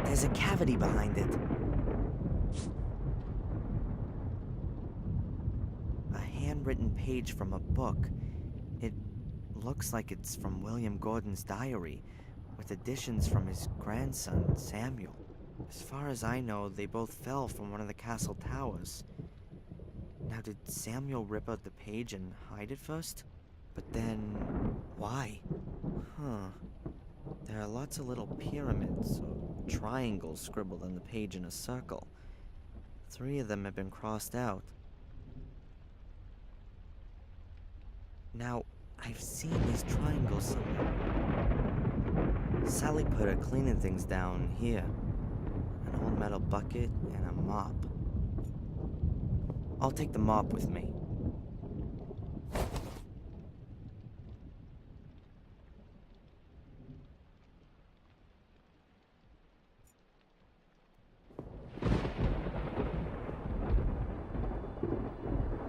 Speaker 1: There's a cavity behind it. A handwritten page from a book. It looks like it's from William Gordon's diary, with additions from his grandson, Samuel. As far as I know, they both fell from one of the castle towers. Now, did Samuel rip out the page and hide it first? But then, why? Huh. There are lots of little pyramids, or triangles scribbled on the page in a circle. 3 of them have been crossed out. Now, I've seen these triangles somewhere. Sally put her cleaning things down here. An old metal bucket and a mop. I'll take the mop with me.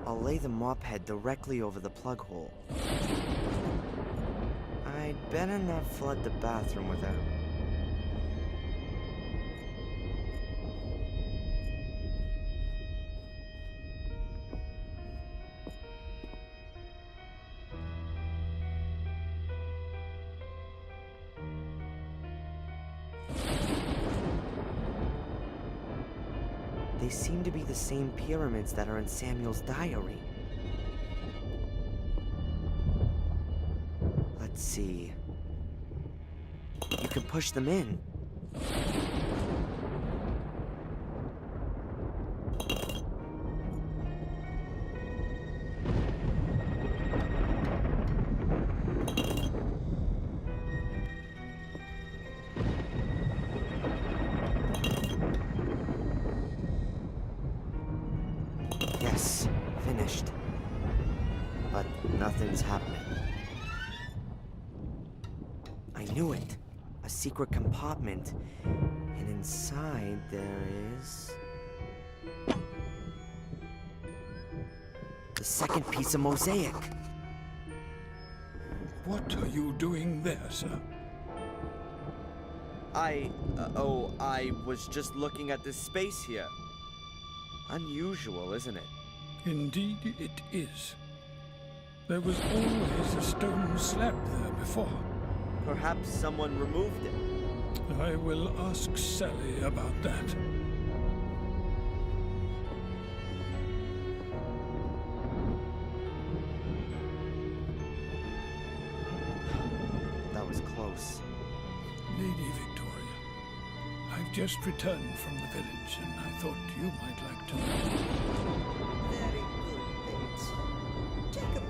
Speaker 1: I'll lay the mop head directly over the plug hole. I'd better not flood the bathroom with it. They seem to be the same pyramids that are in Samuel's diary. Let's see. You can push them in. Yes, finished. But nothing's happening. I knew it. A secret compartment. And inside there is... the second piece of mosaic.
Speaker 3: What are you doing there, sir?
Speaker 1: I was just looking at this space here. Unusual, isn't it?
Speaker 3: Indeed it is. There was always a stone slab there before.
Speaker 1: Perhaps someone removed it.
Speaker 3: I will ask Sally about that.
Speaker 1: That was close.
Speaker 3: Lady Victoria, I've just returned from the village and I thought you might like to know.
Speaker 6: Very good, Bates. Take a break.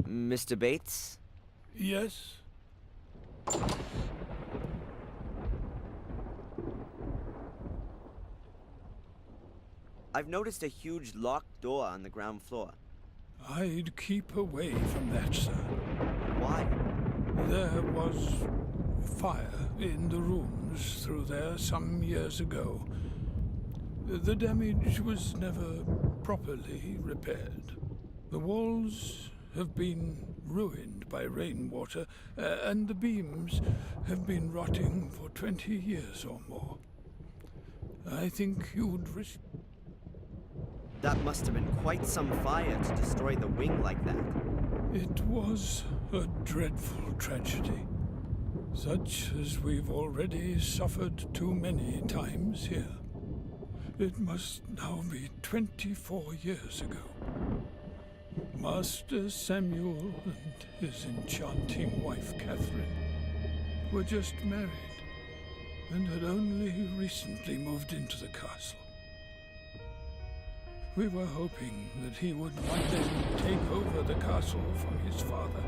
Speaker 1: Mr. Bates?
Speaker 3: Yes?
Speaker 1: I've noticed a huge locked door on the ground floor.
Speaker 3: I'd keep away from that, sir.
Speaker 1: Why?
Speaker 3: There was fire in the rooms through there some years ago. The damage was never properly repaired. The walls have been ruined by rainwater, and the beams have been rotting for 20 years or more. I think you'd risk...
Speaker 1: That must have been quite some fire to destroy the wing like that.
Speaker 3: It was a dreadful tragedy. such as we've already suffered too many times here. It must now be 24 years ago. Master Samuel and his enchanting wife Catherine were just married and had only recently moved into the castle. We were hoping that he would one day take over the castle from his father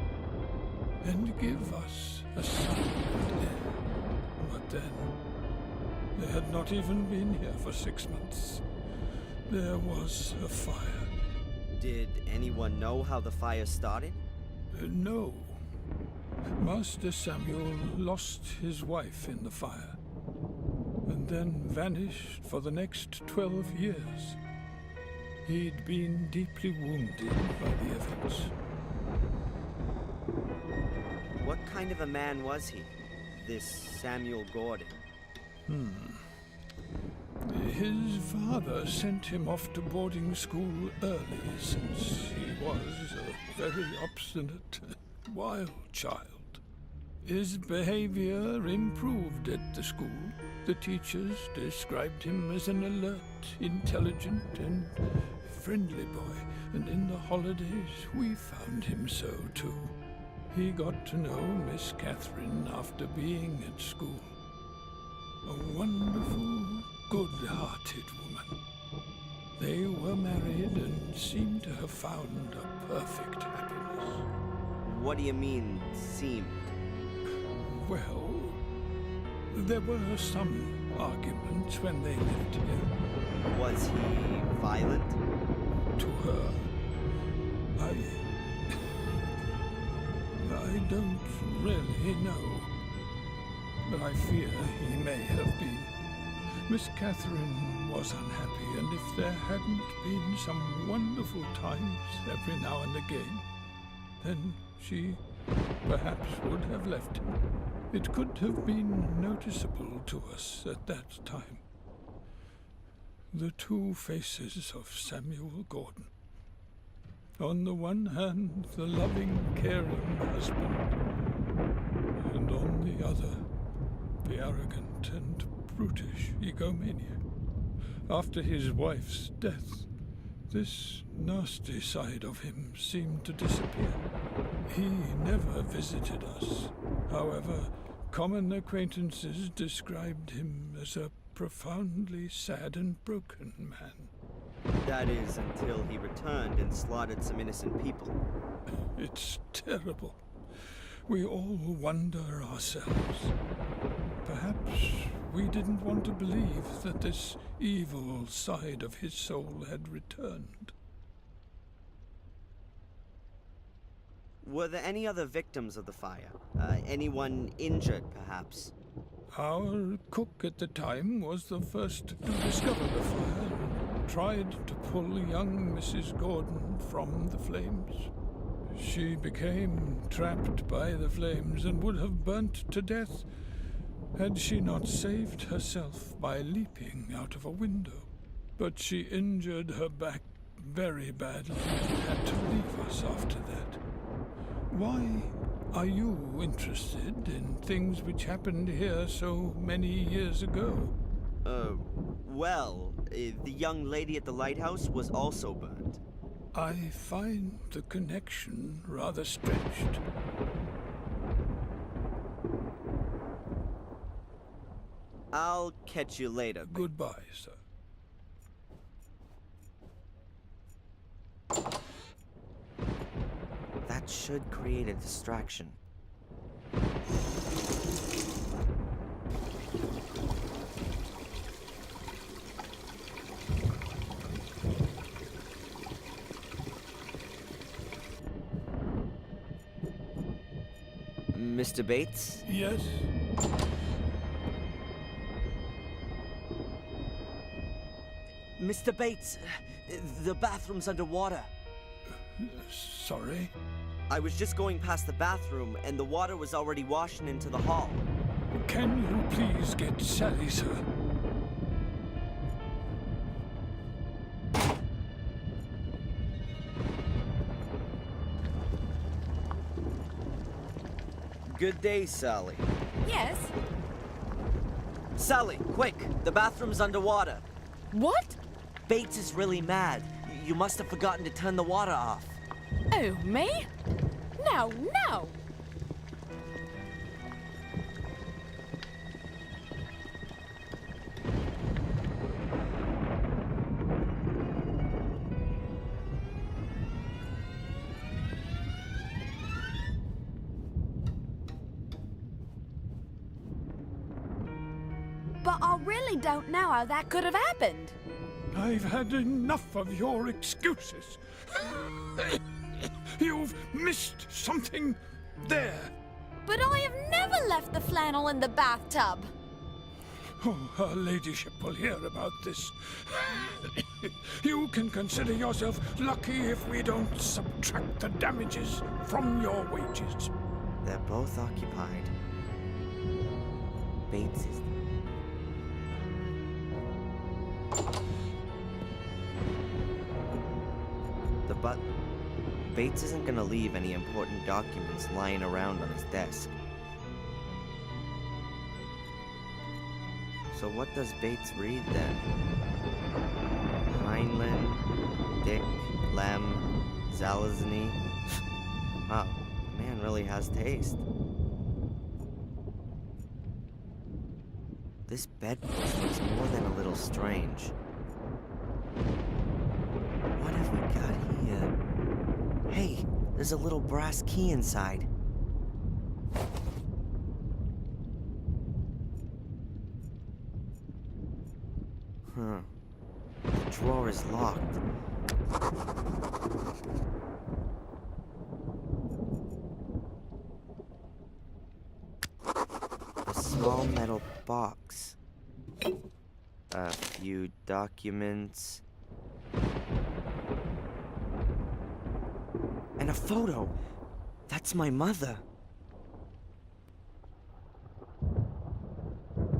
Speaker 3: and give us a son and heir. But then, they had not even been here for 6 months. There was a fire.
Speaker 1: Did anyone know how the fire started?
Speaker 3: No. Master Samuel lost his wife in the fire, and then vanished for the next 12 years. He'd been deeply wounded by the events.
Speaker 1: What kind of a man was he, this Samuel Gordon?
Speaker 3: His father sent him off to boarding school early, since he was a very obstinate, wild child. His behavior improved at the school. The teachers described him as an alert, intelligent, and friendly boy, and in the holidays we found him so too. He got to know Miss Catherine after being at school. A wonderful, good-hearted woman. They were married and seemed to have found a perfect happiness.
Speaker 1: What do you mean, seemed?
Speaker 3: Well, there were some arguments when they lived here.
Speaker 1: Was he violent?
Speaker 3: To her, I don't really know, but I fear he may have been. Miss Catherine was unhappy, and if there hadn't been some wonderful times every now and again, then she perhaps would have left him. It could have been noticeable to us at that time. The two faces of Samuel Gordon. On the one hand, the loving, caring husband, and on the other, the arrogant and brutish egomaniac. After his wife's death, this nasty side of him seemed to disappear. He never visited us. However, common acquaintances described him as a profoundly sad and broken man.
Speaker 1: That is, until he returned and slaughtered some innocent people.
Speaker 3: It's terrible. We all wonder ourselves. Perhaps we didn't want to believe that this evil side of his soul had returned.
Speaker 1: Were there any other victims of the fire? Anyone injured, perhaps?
Speaker 3: Our cook at the time was the first to discover the fire and tried to pull young Mrs. Gordon from the flames. She became trapped by the flames and would have burnt to death had she not saved herself by leaping out of a window. But she injured her back very badly and had to leave us after that. Why are you interested in things which happened here so many years ago?
Speaker 1: The young lady at the lighthouse was also burned.
Speaker 3: I find the connection rather stretched.
Speaker 1: I'll catch you later.
Speaker 3: Goodbye, sir.
Speaker 1: That should create a distraction. Mr. Bates?
Speaker 3: Yes?
Speaker 1: Mr. Bates, the bathroom's underwater.
Speaker 3: Sorry?
Speaker 1: I was just going past the bathroom and the water was already washing into the hall.
Speaker 3: Can you please get Sally, sir?
Speaker 1: Good day, Sally.
Speaker 2: Yes?
Speaker 1: Sally, quick! The bathroom's underwater.
Speaker 2: What?
Speaker 1: Bates is really mad. You must have forgotten to turn the water off.
Speaker 2: Oh, me? No, no! But I really don't know how that could have happened.
Speaker 3: I've had enough of your excuses. You've missed something there.
Speaker 2: But I have never left the flannel in the bathtub.
Speaker 3: Oh, her ladyship will hear about this. You can consider yourself lucky if we don't subtract the damages from your wages.
Speaker 1: They're both occupied. Bates is... But Bates isn't gonna leave any important documents lying around on his desk. So what does Bates read then? Heinlein, Dick, Lem, Zalazny. Wow, the man really has taste. This bedpost looks more than a little strange. What have we got here? Hey, there's a little brass key inside. Huh. The drawer is locked. A small metal box. A few documents. And a photo. That's my mother.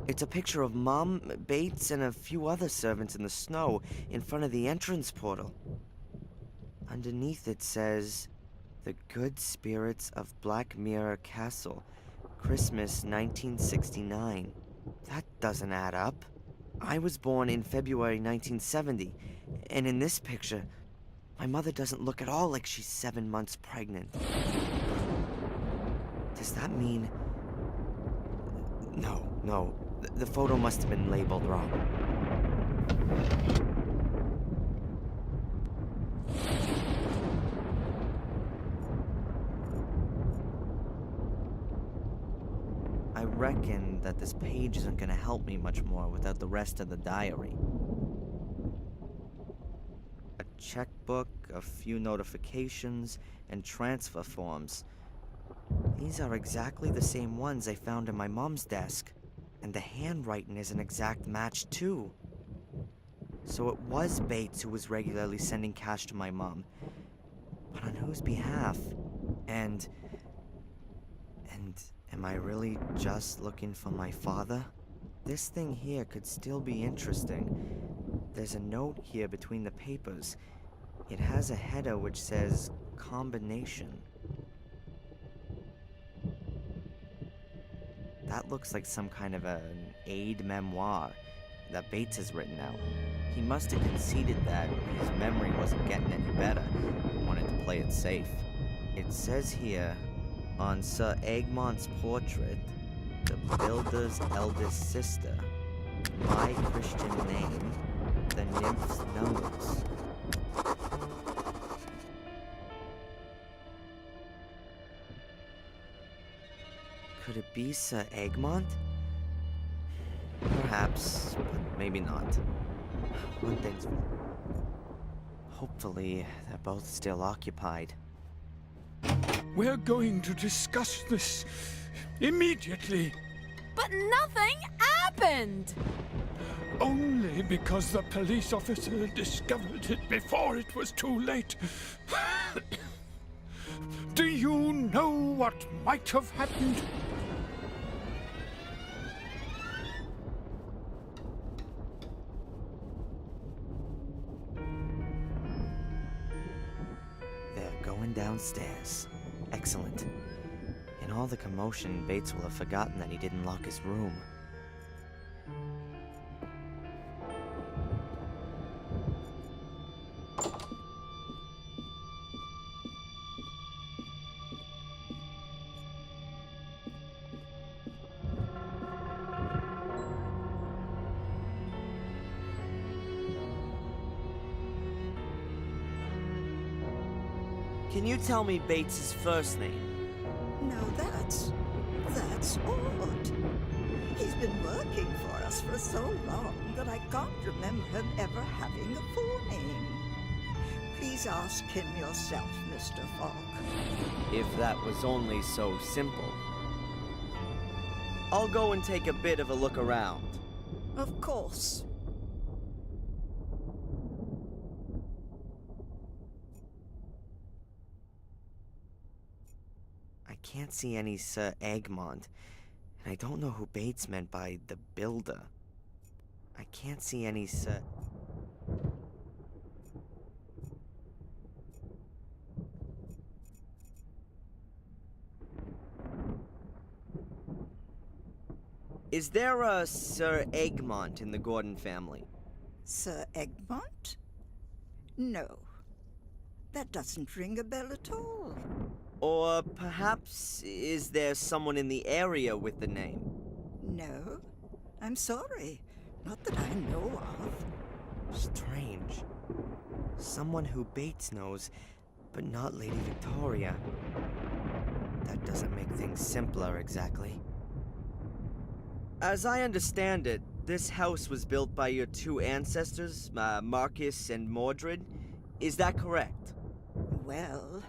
Speaker 1: It's a picture of Mom, Bates, and a few other servants in the snow in front of the entrance portal. Underneath it says, "The Good Spirits of Black Mirror Castle, Christmas 1969. That doesn't add up. I was born in February 1970, and in this picture, my mother doesn't look at all like she's 7 months pregnant. Does that mean... No. The photo must have been labeled wrong. I reckon that this page isn't gonna help me much more without the rest of the diary. A checkbook, a few notifications, and transfer forms. These are exactly the same ones I found in my mom's desk. And the handwriting is an exact match, too. So it was Bates who was regularly sending cash to my mom. But on whose behalf? And am I really just looking for my father? This thing here could still be interesting. There's a note here between the papers. It has a header which says, "Combination." That looks like some kind of an aid memoir that Bates has written out. He must have conceded that his memory wasn't getting any better and wanted to play it safe. It says here, on Sir Egmont's portrait, the builder's eldest sister, my Christian name, the nymph's numbers. Could it be Sir Egmont? Perhaps, but maybe not. One thing's... Hopefully, they're both still occupied.
Speaker 3: We're going to discuss this immediately.
Speaker 2: But nothing happened!
Speaker 3: Only because the police officer discovered it before it was too late. Do you know what might have happened?
Speaker 1: They're going downstairs. Excellent. In all the commotion, Bates will have forgotten that he didn't lock his room. Can you tell me Bates's first name?
Speaker 6: Now that's odd. He's been working for us for so long that I can't remember him ever having a full name. Please ask him yourself, Mr. Fogg.
Speaker 1: If that was only so simple. I'll go and take a bit of a look around.
Speaker 6: Of course.
Speaker 1: I can't see any Sir Egmont, and I don't know who Bates meant by the builder. I can't see any Sir... Is there a Sir Egmont in the Gordon family?
Speaker 6: Sir Egmont? No. That doesn't ring a bell at all.
Speaker 1: Or perhaps is there someone in the area with the name?
Speaker 6: No. I'm sorry. Not that I know of.
Speaker 1: Strange. Someone who Bates knows, but not Lady Victoria. That doesn't make things simpler, exactly. As I understand it, this house was built by your two ancestors, Marcus and Mordred. Is that correct?
Speaker 6: Well,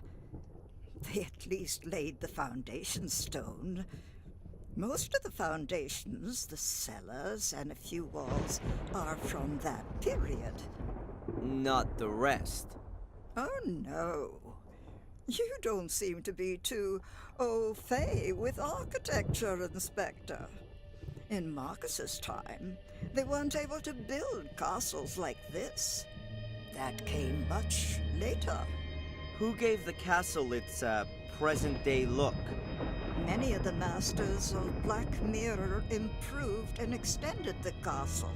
Speaker 6: they at least laid the foundation stone. Most of the foundations, the cellars, and a few walls are from that period.
Speaker 1: Not the rest.
Speaker 6: Oh, no. You don't seem to be too au fait with architecture, Inspector. In Marcus's time, they weren't able to build castles like this. That came much later.
Speaker 1: Who gave the castle its, present-day look?
Speaker 6: Many of the masters of Black Mirror improved and extended the castle,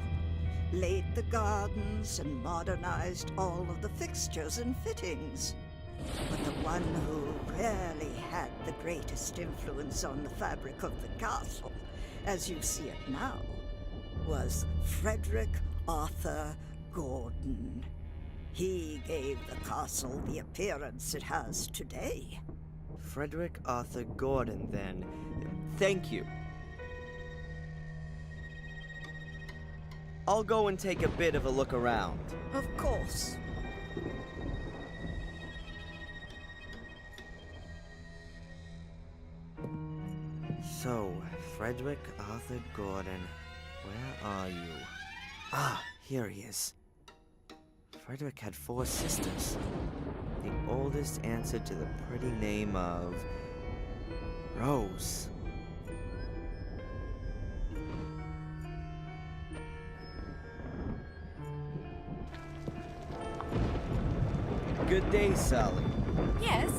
Speaker 6: laid the gardens, and modernized all of the fixtures and fittings. But the one who really had the greatest influence on the fabric of the castle, as you see it now, was Frederick Arthur Gordon. He gave the castle the appearance it has today.
Speaker 1: Frederick Arthur Gordon, then. Thank you. I'll go and take a bit of a look around.
Speaker 6: Of course.
Speaker 1: So, Frederick Arthur Gordon, where are you? Ah, here he is. Frederick had 4 sisters. The oldest answered to the pretty name of Rose. Good day, Sally.
Speaker 2: Yes?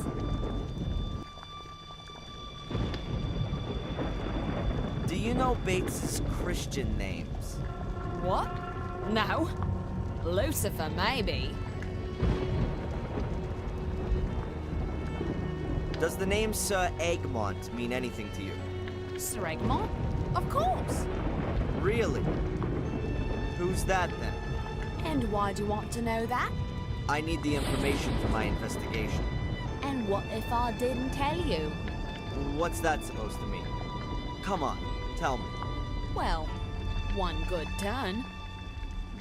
Speaker 1: Do you know Bates's Christian names?
Speaker 2: What? No. Lucifer, maybe.
Speaker 1: Does the name Sir Egmont mean anything to you?
Speaker 2: Sir Egmont? Of course.
Speaker 1: Really? Who's that, then?
Speaker 2: And why do you want to know that?
Speaker 1: I need the information for my investigation.
Speaker 2: And what if I didn't tell you?
Speaker 1: What's that supposed to mean? Come on, tell me.
Speaker 2: Well, one good turn.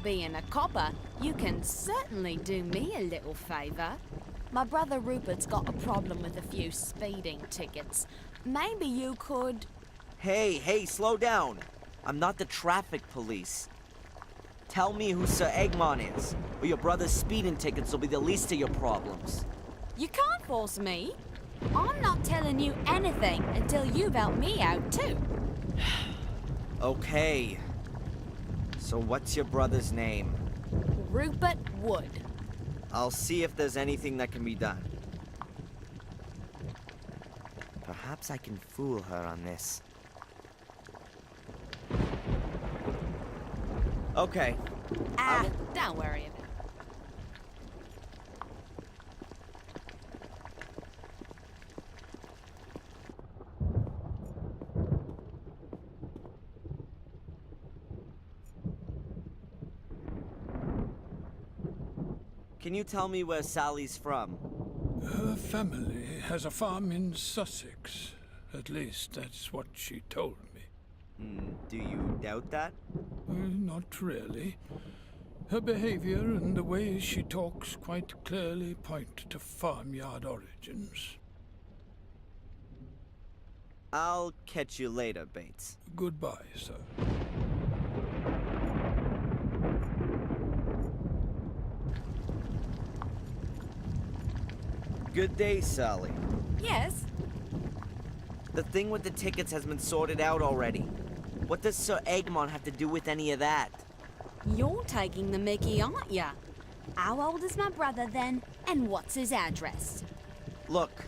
Speaker 2: Being a copper, you can certainly do me a little favor. My brother Rupert's got a problem with a few speeding tickets. Maybe you could...
Speaker 1: Hey, slow down. I'm not the traffic police. Tell me who Sir Egmont is, or your brother's speeding tickets will be the least of your problems.
Speaker 2: You can't force me. I'm not telling you anything until you've helped me out, too.
Speaker 1: Okay. So what's your brother's name?
Speaker 2: Rupert Wood.
Speaker 1: I'll see if there's anything that can be done. Perhaps I can fool her on this. Okay.
Speaker 2: Don't worry about it.
Speaker 1: Can you tell me where Sally's from?
Speaker 3: Her family has a farm in Sussex. At least that's what she told me.
Speaker 1: Do you doubt that?
Speaker 3: Not really. Her behavior and the way she talks quite clearly point to farmyard origins.
Speaker 1: I'll catch you later, Bates.
Speaker 3: Goodbye, sir.
Speaker 1: Good day, Sally.
Speaker 2: Yes?
Speaker 1: The thing with the tickets has been sorted out already. What does Sir Egmont have to do with any of that?
Speaker 2: You're taking the mickey, aren't ya? How old is my brother then? And what's his address?
Speaker 1: Look,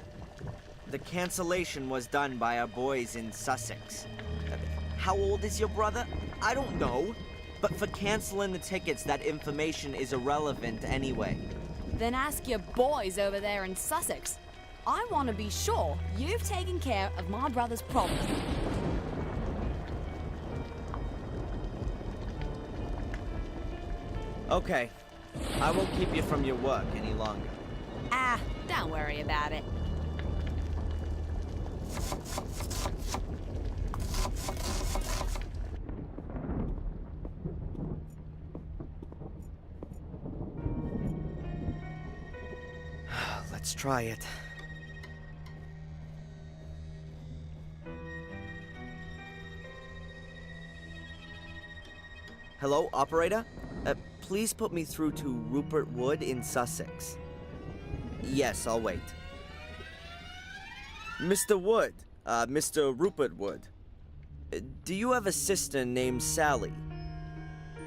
Speaker 1: the cancellation was done by our boys in Sussex. How old is your brother? I don't know. But for canceling the tickets, that information is irrelevant anyway.
Speaker 2: Then ask your boys over there in Sussex. I want to be sure you've taken care of my brother's problem.
Speaker 1: Okay. I won't keep you from your work any longer.
Speaker 2: Don't worry about it.
Speaker 1: Let's try it. Hello, operator? Please put me through to Rupert Wood in Sussex. Yes, I'll wait. Mr. Wood, Mr. Rupert Wood. Do you have a sister named Sally?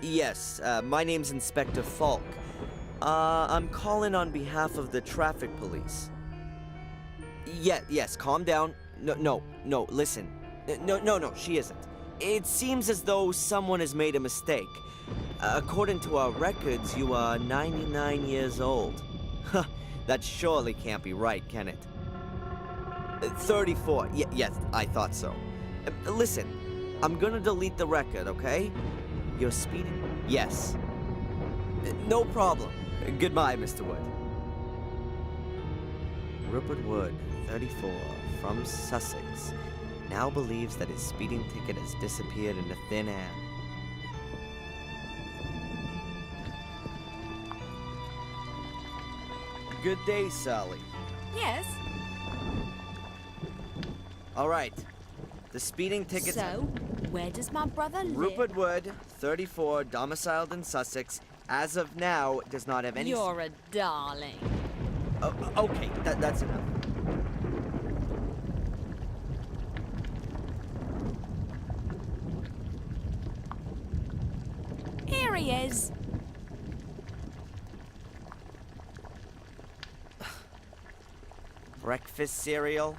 Speaker 1: Yes, my name's Inspector Falk. I'm calling on behalf of the traffic police. Yes, calm down. No, listen. No, she isn't. It seems as though someone has made a mistake. According to our records, you are 99 years old. That surely can't be right, can it? 34. Yes, I thought so. Listen, I'm gonna delete the record, okay? You're speeding? Yes. No problem. Goodbye, Mr. Wood. Rupert Wood, 34, from Sussex, now believes that his speeding ticket has disappeared into thin air. Good day, Sally.
Speaker 2: Yes?
Speaker 1: All right. The speeding ticket...
Speaker 2: So, where does my brother live?
Speaker 1: Rupert Wood, 34, domiciled in Sussex, as of now, does not have any...
Speaker 2: You're a darling.
Speaker 1: Okay, that's enough.
Speaker 2: Here he is.
Speaker 1: Breakfast cereal?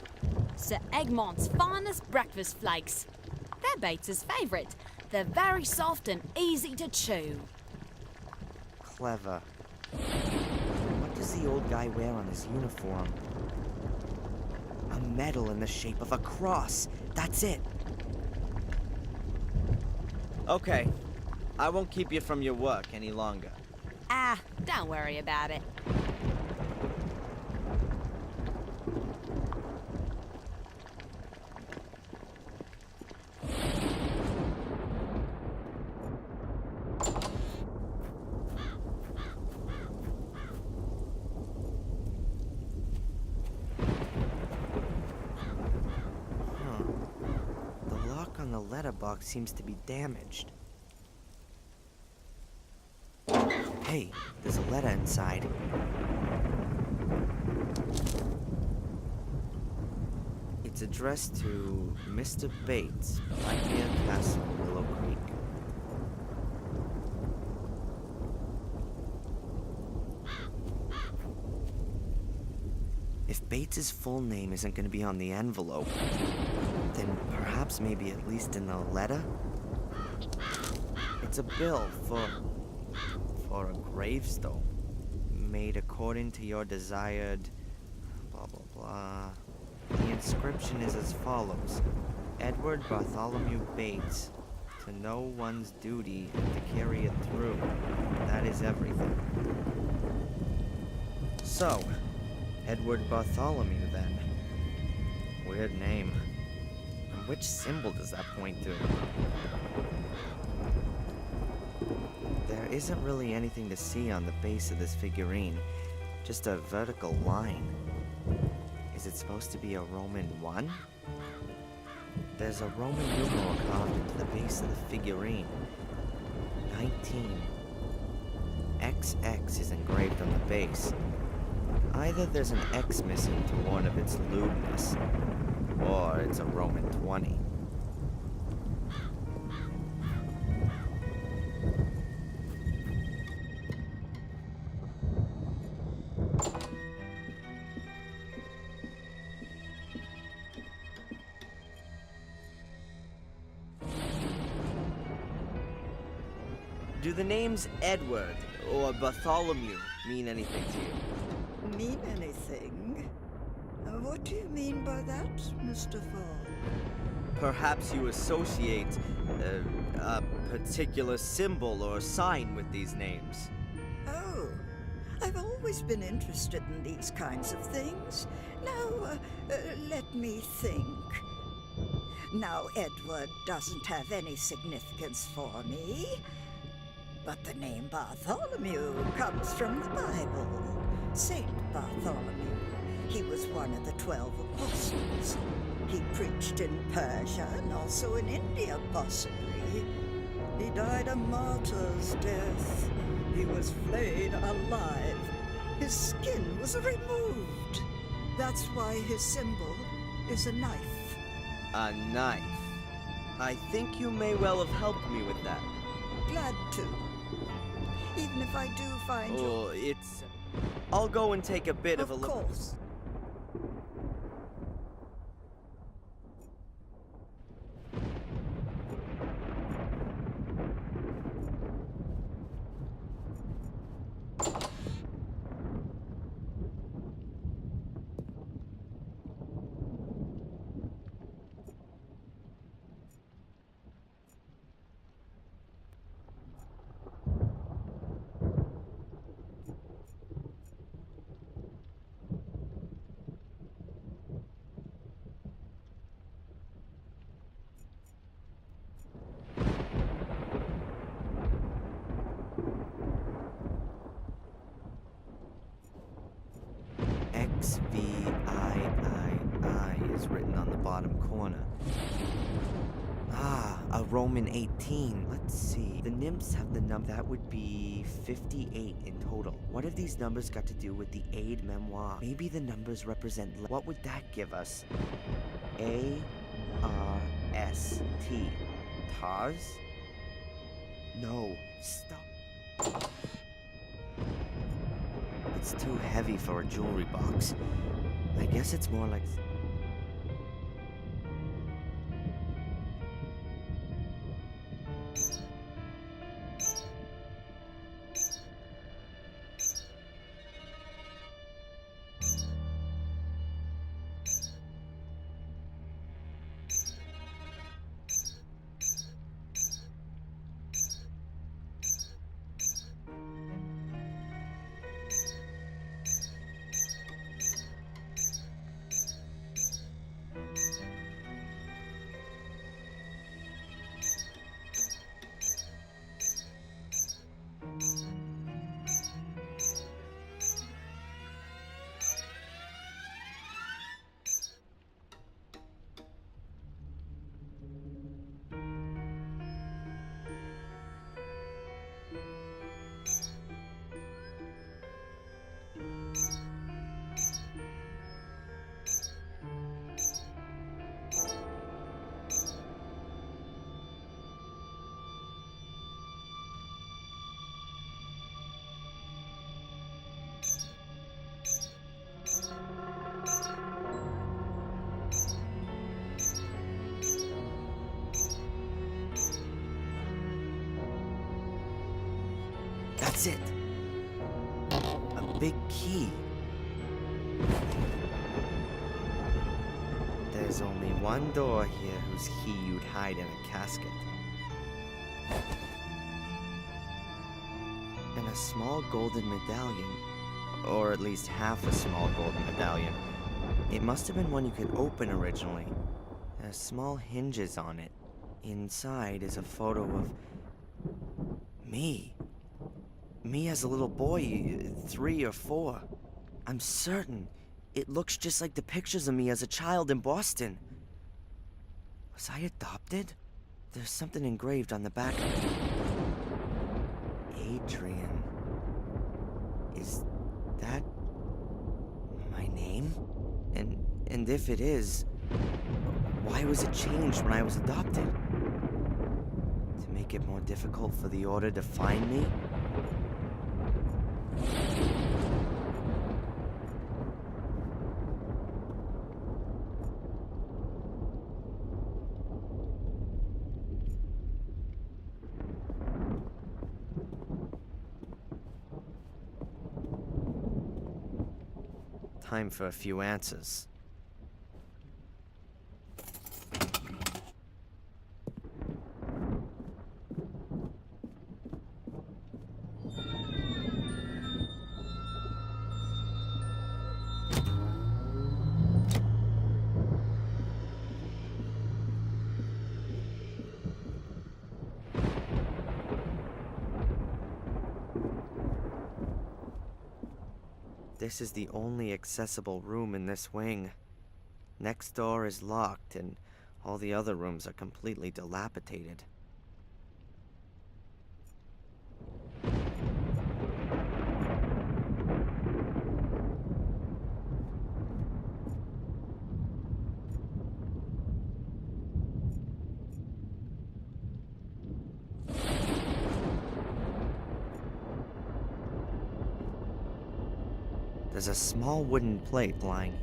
Speaker 2: Sir Egmont's finest breakfast flakes. They're Bates's favourite. They're very soft and easy to chew.
Speaker 1: Clever. What does the old guy wear on his uniform? A medal in the shape of a cross. That's it. Okay. I won't keep you from your work any longer.
Speaker 2: Don't worry about it.
Speaker 1: The lock on the letterbox seems to be damaged. Hey, there's a letter inside. It's addressed to Mr. Bates, Blackmere Castle, Willow Creek. If Bates Bates's full name isn't going to be on the envelope, then perhaps maybe at least in the letter? It's a bill for a gravestone, made according to your desired blah blah blah. The inscription is as follows: Edward Bartholomew Bates, to know one's duty and to carry it through. That is everything. So, Edward Bartholomew then. Weird name. And which symbol does that point to? There isn't really anything to see on the base of this figurine, just a vertical line. Is it supposed to be a Roman 1? There's a Roman numeral carved into the base of the figurine. 19. XX is engraved on the base. Either there's an X missing to warn of its lewdness, or it's a Roman 20. Do the names Edward or Bartholomew mean anything to you?
Speaker 6: Mean anything? What do you mean by that, Mr. Fall?
Speaker 1: Perhaps you associate a particular symbol or sign with these names.
Speaker 6: Oh, I've always been interested in these kinds of things. Now, let me think. Now, Edward doesn't have any significance for me, but the name Bartholomew comes from the Bible. Saint Bartholomew. He was one of the 12 apostles. He preached in Persia and also in India, possibly. He died a martyr's death. He was flayed alive. His skin was removed. That's why his symbol is a knife.
Speaker 1: A knife. I think you may well have helped me with that.
Speaker 6: Glad to. Even if I do find you...
Speaker 1: Oh, I'll go and take a bit of a look.
Speaker 6: Of course. XVIII is written on the bottom corner. Ah, a Roman 18. Let's see. The nymphs have the number. That would be 58 in total. What have these numbers got to do with the aid memoir? Maybe the numbers represent... What would that give us? A-R-S-T. Tars? No. Stop. It's too heavy for a jewelry box. I guess it's more like...
Speaker 1: That's it. A big key. There's only one door here whose key you'd hide in a casket. And a small golden medallion. Or at least half a small golden medallion. It must have been one you could open originally. There's small hinges on it. Inside is a photo of me. Me as a little boy, 3 or 4. I'm certain it looks just like the pictures of me as a child in Boston. Was I adopted? There's something engraved on the back of it. Adrian. Is that my name? And if it is, why was it changed when I was adopted? To make it more difficult for the Order to find me? Time for a few answers. This is the only accessible room in this wing. Next door is locked, and all the other rooms are completely dilapidated. There's a small wooden plate lying.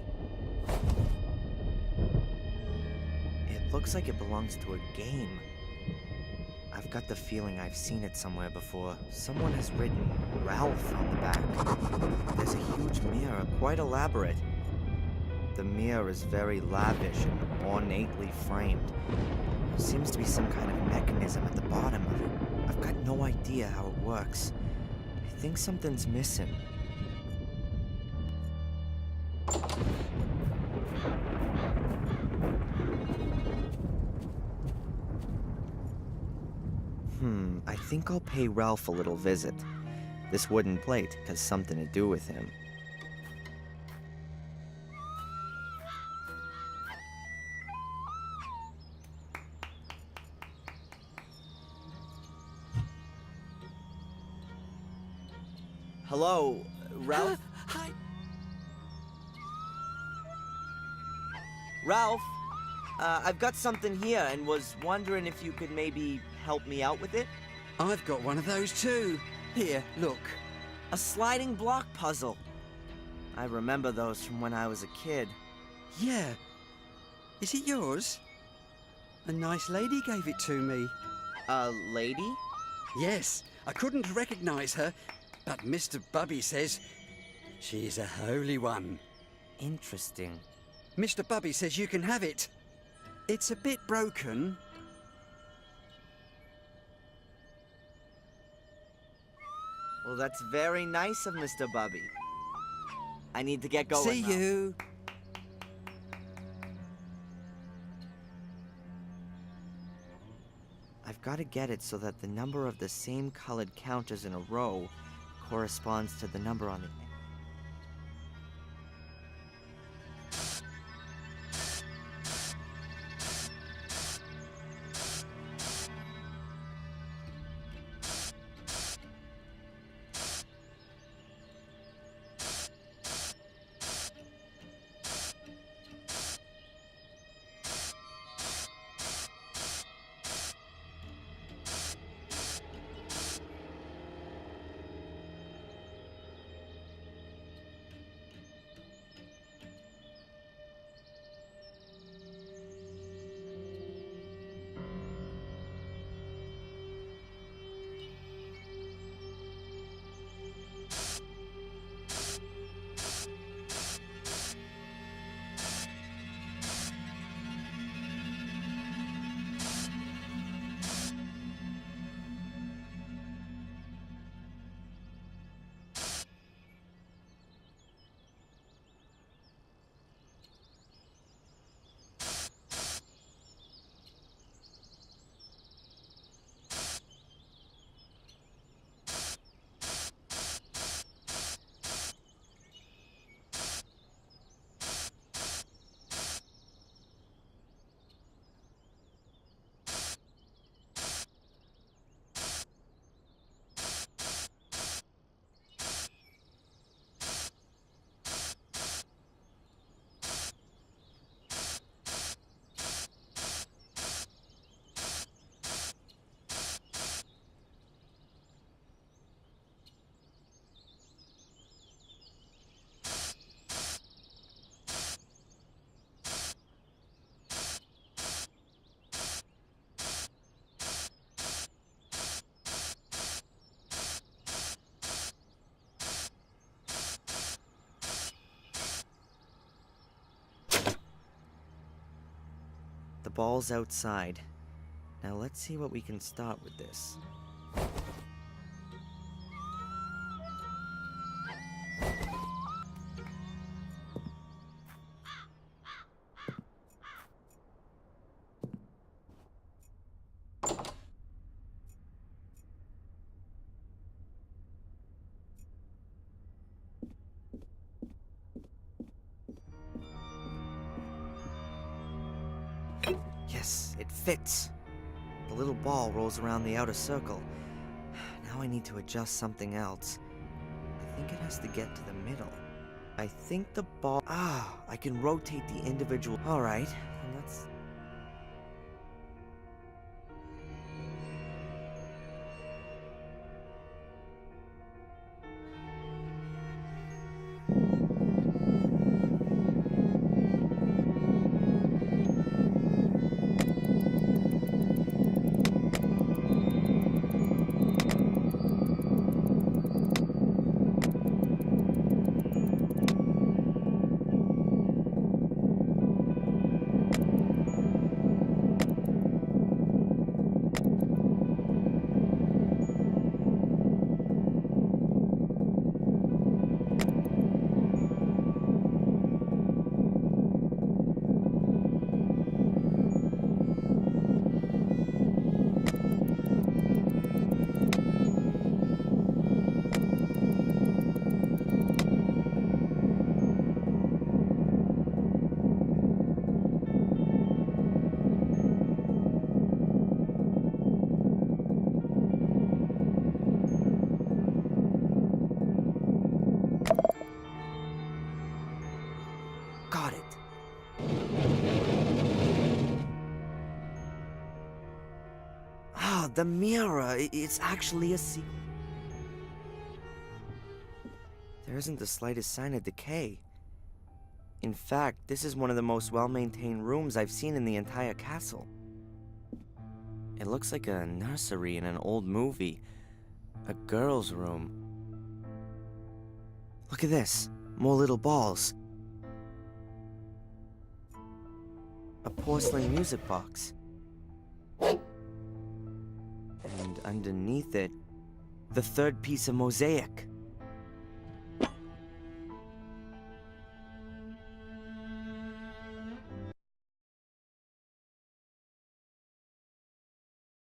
Speaker 1: It looks like it belongs to a game. I've got the feeling I've seen it somewhere before. Someone has written Ralph on the back. There's a huge mirror, quite elaborate. The mirror is very lavish and ornately framed. There seems to be some kind of mechanism at the bottom of it. I've got no idea how it works. I think something's missing. I think I'll pay Ralph a little visit. This wooden plate has something to do with him. Hello, Ralph?
Speaker 4: Hi.
Speaker 1: Ralph, I've got something here and was wondering if you could maybe help me out with it?
Speaker 4: I've got one of those too. Here, look.
Speaker 1: A sliding block puzzle. I remember those from when I was a kid.
Speaker 4: Yeah. Is it yours? A nice lady gave it to me.
Speaker 1: A lady?
Speaker 4: Yes, I couldn't recognize her, but Mr. Bubby says she's a holy one.
Speaker 1: Interesting.
Speaker 4: Mr. Bubby says you can have it. It's a bit broken.
Speaker 1: Well, that's very nice of Mr. Bubby. I need to get going
Speaker 4: See
Speaker 1: now.
Speaker 4: you.
Speaker 1: I've got to get it so that the number of the same colored counters in a row corresponds to the number on the... ball's outside. Now let's see what we can start with this. Yes, it fits. The little ball rolls around the outer circle. Now I need to adjust something else. I think it has to get to the middle. I think the ball... I can rotate the individual... Alright, and let's... Got it. The mirror. It's actually a secret. There isn't the slightest sign of decay. In fact, this is one of the most well-maintained rooms I've seen in the entire castle. It looks like a nursery in an old movie. A girl's room. Look at this. More little balls. A porcelain music box. And underneath it, the third piece of mosaic.